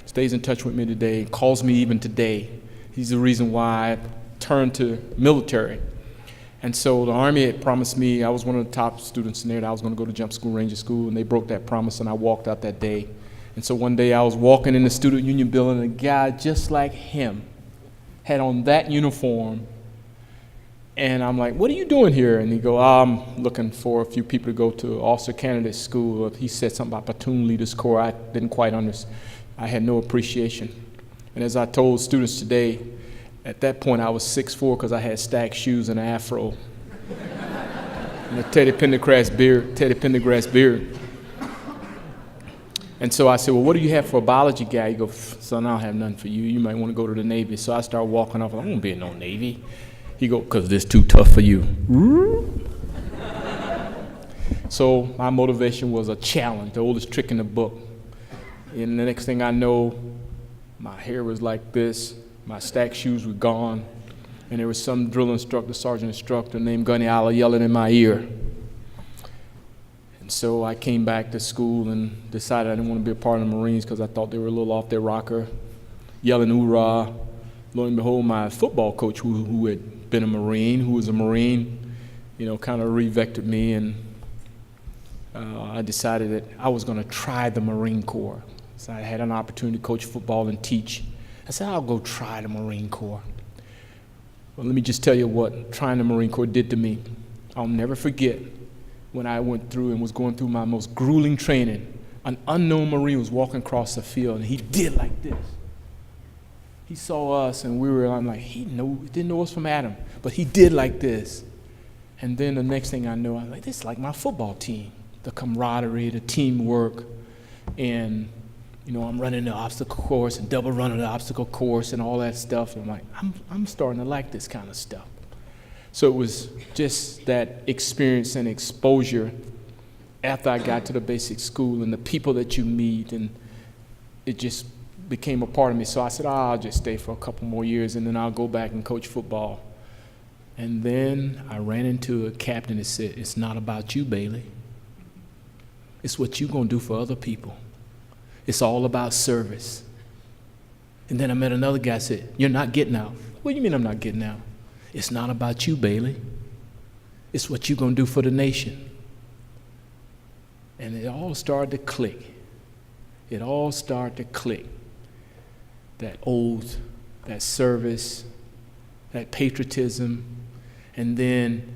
Stays in touch with me today, calls me even today. He's the reason why I turned to military. And so the Army had promised me, I was one of the top students in there, that I was going to go to jump school, Ranger School, and they broke that promise, and I walked out that day. And so one day I was walking in the Student Union building, and a guy just like him had on that uniform. And I'm like, what are you doing here? And he go, I'm looking for a few people to go to Officer Candidate School. He said something about Platoon Leaders Corps. I didn't quite understand. I had no appreciation. And as I told students today, at that point, I was 6'4" because I had stacked shoes and an afro. And a Teddy Pendergrass beard. And so I said, well, what do you have for a biology guy? He goes, son, I don't have nothing for you. You might want to go to the Navy. So I started walking off. I won't be in no Navy. He goes, because this too tough for you. So my motivation was a challenge, the oldest trick in the book. And the next thing I know, my hair was like this, my stack shoes were gone, and there was some drill instructor, sergeant instructor named Gunny Alla yelling in my ear. And so I came back to school and decided I didn't want to be a part of the Marines because I thought they were a little off their rocker, yelling hoorah. Lo and behold, my football coach, who had been a Marine, who was a Marine, kind of revected me, and I decided that I was going to try the Marine Corps. So I had an opportunity to coach football and teach. I said, I'll go try the Marine Corps. Well, let me just tell you what trying the Marine Corps did to me. I'll never forget when I went through and was going through my most grueling training. An unknown Marine was walking across the field, and he did like this. He saw us, and I'm like, he didn't know us from Adam, but he did like this. And then the next thing I know, I'm like, this is like my football team. The camaraderie, the teamwork, and I'm running the obstacle course and double running the obstacle course and all that stuff. And I'm like, I'm starting to like this kind of stuff. So it was just that experience and exposure after I got to the basic school and the people that you meet, and it just became a part of me. So I said, I'll just stay for a couple more years and then I'll go back and coach football. And then I ran into a captain that said, it's not about you, Bailey. It's what you're going to do for other people. It's all about service. And then I met another guy that said, you're not getting out. What do you mean I'm not getting out? It's not about you, Bailey. It's what you're going to do for the nation. And it all started to click. It all started to click. That oath, that service, that patriotism, and then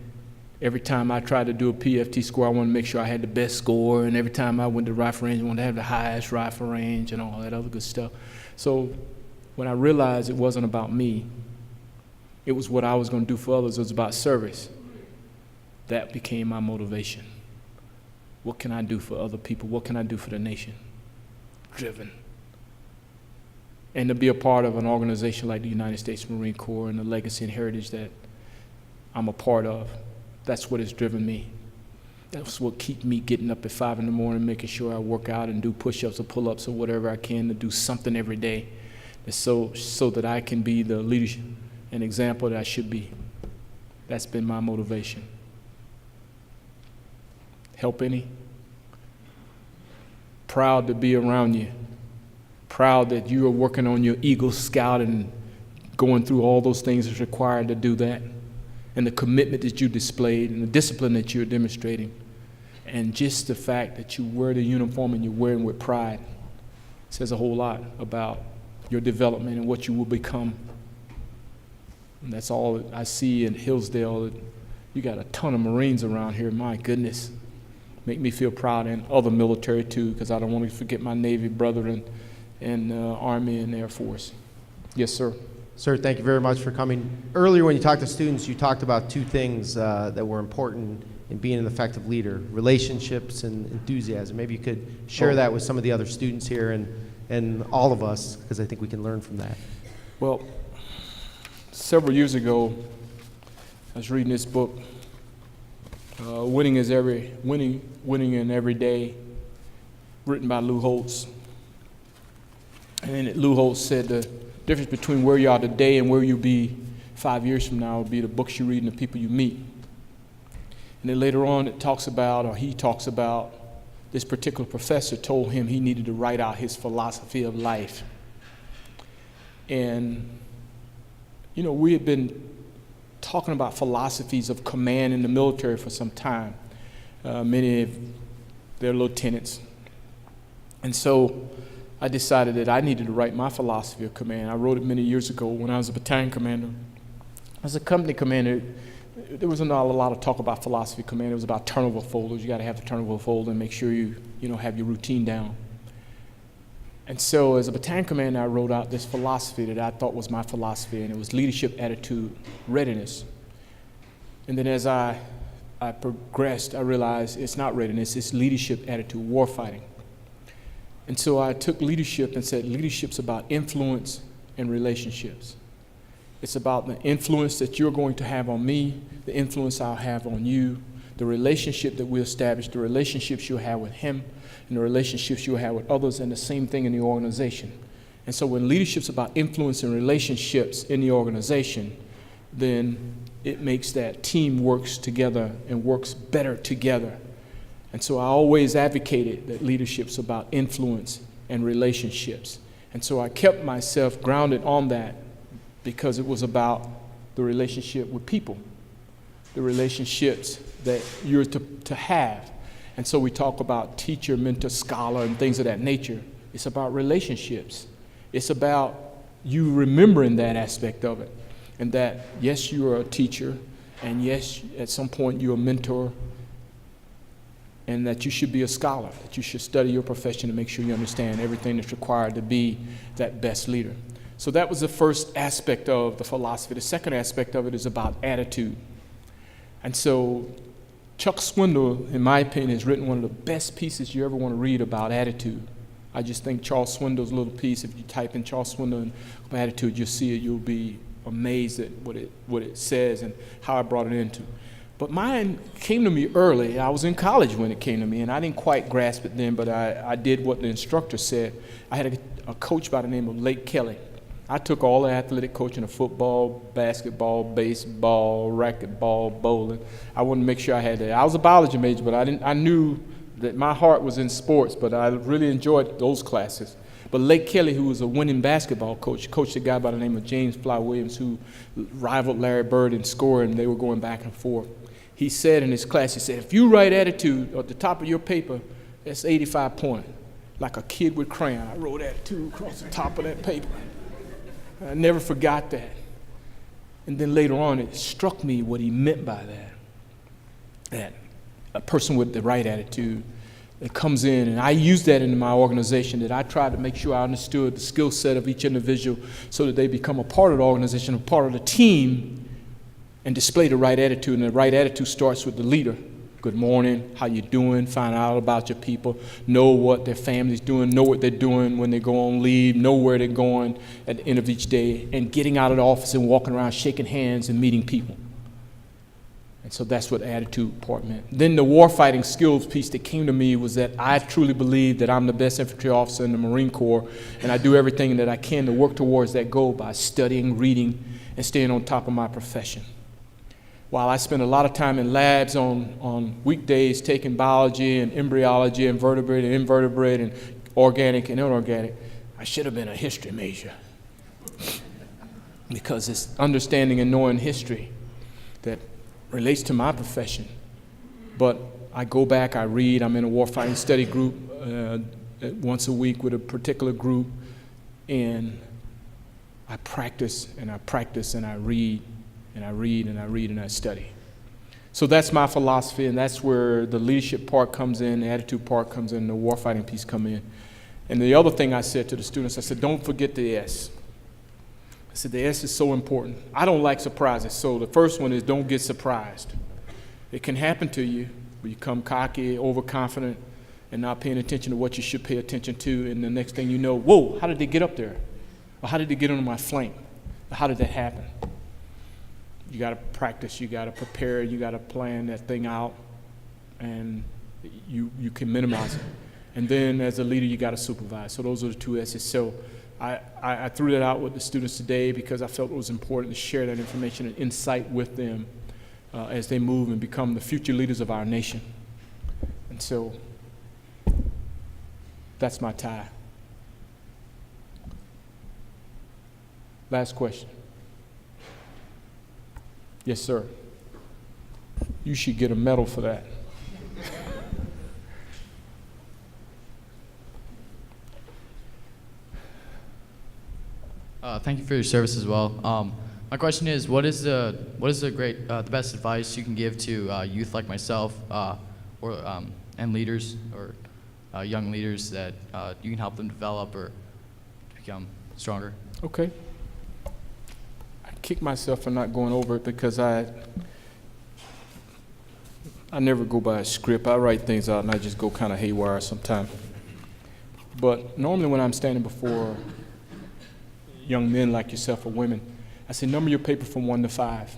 every time I tried to do a PFT score, I wanted to make sure I had the best score, and every time I went to rifle range, I wanted to have the highest rifle range and all that other good stuff. So when I realized it wasn't about me, it was what I was going to do for others, it was about service, that became my motivation. What can I do for other people? What can I do for the nation? Driven. And to be a part of an organization like the United States Marine Corps and the legacy and heritage that I'm a part of, that's what has driven me. That's what keeps me getting up at 5 in the morning, making sure I work out and do push-ups or pull-ups or whatever I can to do something every day, so that I can be the leadership and example that I should be. That's been my motivation. Help any? Proud to be around you. Proud that you are working on your Eagle Scout and going through all those things that's required to do that, and the commitment that you displayed and the discipline that you're demonstrating, and just the fact that you wear the uniform and you're wearing with pride says a whole lot about your development and what you will become. And that's all that I see in Hillsdale. You got a ton of Marines around here, my goodness. Make me feel proud, and other military too, because I don't want to forget my Navy brethren and Army and Air Force. Yes, sir. Sir, thank you very much for coming. Earlier when you talked to students, you talked about two things that were important in being an effective leader: relationships and enthusiasm. Maybe you could share that with some of the other students here and all of us, because I think we can learn from that. Well, several years ago, I was reading this book, Winning in Every Day, written by Lou Holtz. And Lou Holtz said the difference between where you are today and where you'll be 5 years from now will be the books you read and the people you meet. And then later on he talks about this particular professor told him he needed to write out his philosophy of life. And, we had been talking about philosophies of command in the military for some time. Many of their lieutenants. And so I decided that I needed to write my philosophy of command. I wrote it many years ago when I was a battalion commander. As a company commander, there was not a lot of talk about philosophy of command. It was about turnover folders. You got to have the turnover folder and make sure you have your routine down. And so as a battalion commander, I wrote out this philosophy that I thought was my philosophy, and it was leadership, attitude, readiness. And then as I progressed, I realized it's not readiness, it's leadership, attitude, war fighting. And so I took leadership and said leadership's about influence and relationships. It's about the influence that you're going to have on me, the influence I'll have on you, the relationship that we establish, the relationships you'll have with him, and the relationships you'll have with others, and the same thing in the organization. And so when leadership's about influence and relationships in the organization, then it makes that team works together and works better together. And so I always advocated that leadership's about influence and relationships. And so I kept myself grounded on that because it was about the relationship with people, the relationships that you're to have. And so we talk about teacher, mentor, scholar, and things of that nature. It's about relationships. It's about you remembering that aspect of it. And that, yes, you are a teacher, and yes, at some point you're a mentor, and that you should be a scholar, that you should study your profession to make sure you understand everything that's required to be that best leader. So that was the first aspect of the philosophy. The second aspect of it is about attitude. And so Chuck Swindoll, in my opinion, has written one of the best pieces you ever want to read about attitude. I just think Charles Swindoll's little piece, if you type in Charles Swindoll and attitude, you'll see it, you'll be amazed at what it says and how I brought it into. But mine came to me early. I was in college when it came to me, and I didn't quite grasp it then, but I did what the instructor said. I had a coach by the name of Lake Kelly. I took all the athletic coaching of football, basketball, baseball, racquetball, bowling. I wanted to make sure I had that. I was a biology major, but I knew that my heart was in sports, but I really enjoyed those classes. But Lake Kelly, who was a winning basketball coach, coached a guy by the name of James Fly Williams, who rivaled Larry Bird in scoring, and they were going back and forth. He said in his class, he said, if you write attitude at the top of your paper, that's 85 points. Like a kid with crayon, I wrote attitude across the top of that paper. I never forgot that. And then later on, it struck me what he meant by that. That a person with the right attitude that comes in, and I use that in my organization, that I tried to make sure I understood the skill set of each individual so that they become a part of the organization, a part of the team, and display the right attitude. And the right attitude starts with the leader. Good morning, how you doing? Find out about your people. Know what their family's doing. Know what they're doing when they go on leave. Know where they're going at the end of each day. And getting out of the office and walking around shaking hands and meeting people. And so that's what the attitude part meant. Then the warfighting skills piece that came to me was that I truly believe that I'm the best infantry officer in the Marine Corps, and I do everything that I can to work towards that goal by studying, reading, and staying on top of my profession. While I spend a lot of time in labs on weekdays taking biology and embryology and vertebrate and invertebrate and organic and inorganic, I should have been a history major. Because it's understanding and knowing history that relates to my profession. But I go back, I read, I'm in a warfighting study group once a week with a particular group, and I practice and I practice and I read. And I read and I read and I study. So that's my philosophy, and that's where the leadership part comes in, the attitude part comes in, the warfighting piece come in. And the other thing I said to the students, I said, don't forget the S. I said, the S is so important. I don't like surprises, so the first one is don't get surprised. It can happen to you. You become cocky, overconfident, and not paying attention to what you should pay attention to, and the next thing you know, whoa, how did they get up there? Or how did they get on my flank? Or how did that happen? You got to practice, you got to prepare, you got to plan that thing out, and you can minimize it. And then as a leader, you got to supervise. So those are the two S's. So I threw that out with the students today because I felt it was important to share that information and insight with them as they move and become the future leaders of our nation. And so that's my tie. Last question. Yes, sir. You should get a medal for that. Thank you for your service as well. My question is, what is the best advice you can give to youth like myself, and leaders or young leaders that you can help them develop or become stronger? Okay. Kick myself for not going over it because I never go by a script. I write things out and I just go kind of haywire sometimes. But normally when I'm standing before young men like yourself or women, I say number your paper from 1 to 5.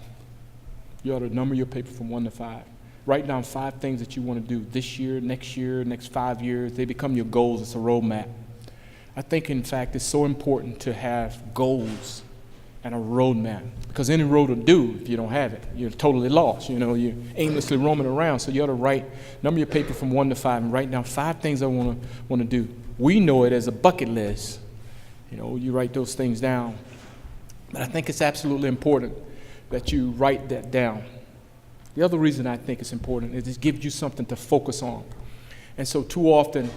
You ought to number your paper from 1 to 5. Write down 5 things that you want to do this year, next 5 years. They become your goals. It's a roadmap. I think, in fact, it's so important to have goals and a roadmap, because any road will do if you don't have it. You're totally lost. You know, you're aimlessly roaming around. So you ought to number your paper from 1 to 5 and write down 5 things I want to do. We know it as a bucket list. You know, you write those things down. But I think it's absolutely important that you write that down. The other reason I think it's important is it gives you something to focus on. And so too often,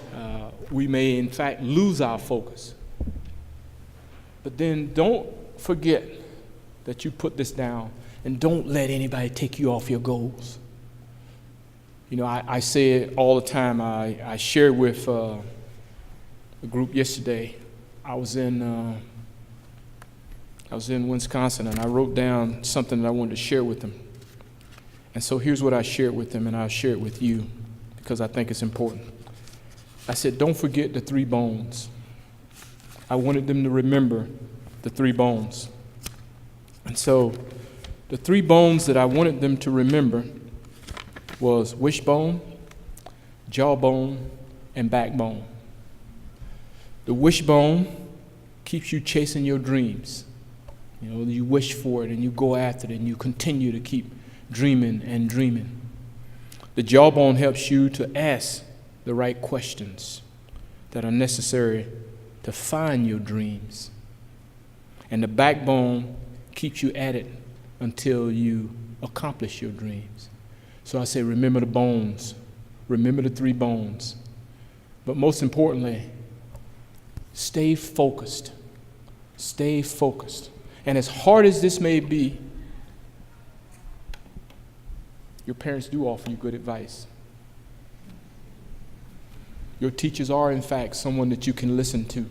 we may, in fact, lose our focus. But then don't forget that you put this down, and don't let anybody take you off your goals. You know, I say it all the time. I shared with a group yesterday. I was in Wisconsin, and I wrote down something that I wanted to share with them. And so here's what I shared with them, and I'll share it with you because I think it's important. I said, don't forget the 3 bones. I wanted them to remember the 3 bones. And so the 3 bones that I wanted them to remember was wishbone, jawbone, and backbone. The wishbone keeps you chasing your dreams. You know, you wish for it and you go after it and you continue to keep dreaming and dreaming. The jawbone helps you to ask the right questions that are necessary to find your dreams. And the backbone keeps you at it until you accomplish your dreams. So I say, remember the bones. Remember the 3 bones. But most importantly, stay focused. Stay focused. And as hard as this may be, your parents do offer you good advice. Your teachers are, in fact, someone that you can listen to.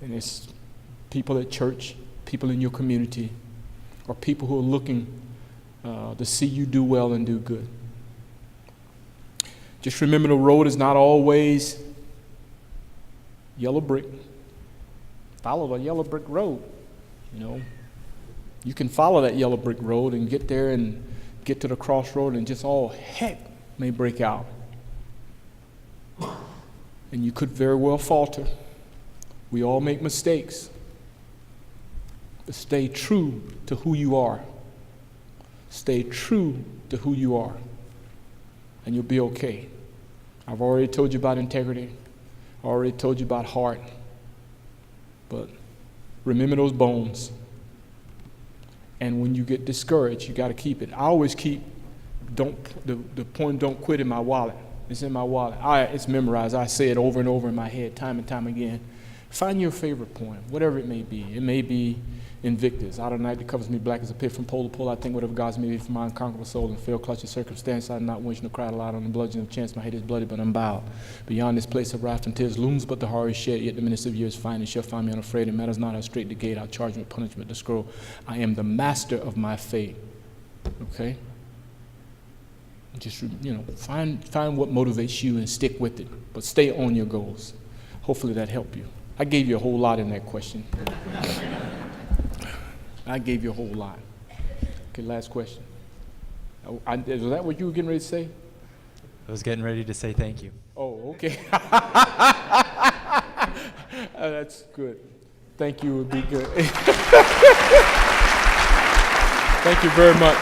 And it's people at church, people in your community, or people who are looking to see you do well and do good. Just remember, the road is not always yellow brick. Follow the yellow brick road, you know. You can follow that yellow brick road and get there and get to the crossroad and just all heck may break out. And you could very well falter. We all make mistakes. But stay true to who you are. Stay true to who you are. And you'll be okay. I've already told you about integrity. I already told you about heart. But remember those bones. And when you get discouraged, you got to keep it. I always keep the poem "Don't Quit" in my wallet. It's in my wallet. It's memorized. I say it over and over in my head, time and time again. Find your favorite poem, whatever it may be. It may be Invictus. Out of the night that covers me black as a pit from pole to pole. I think whatever God's made me for my unconquerable soul and fail clutching circumstance. I'm not wishing to cry aloud on the bludgeon of chance. My head is bloody, but I'm bowed. Beyond this place of wrath and tears looms but the horror shed. Yet the minister of years find and shall find me unafraid. It matters not how straight the gate. I'll charge with punishment the scroll. I am the master of my fate. Okay? Just, find what motivates you and stick with it. But stay on your goals. Hopefully that helped you. I gave you a whole lot in that question. I gave you a whole lot. Okay, last question. Was that what you were getting ready to say? I was getting ready to say thank you. Oh, okay. That's good. Thank you would be good. Thank you very much.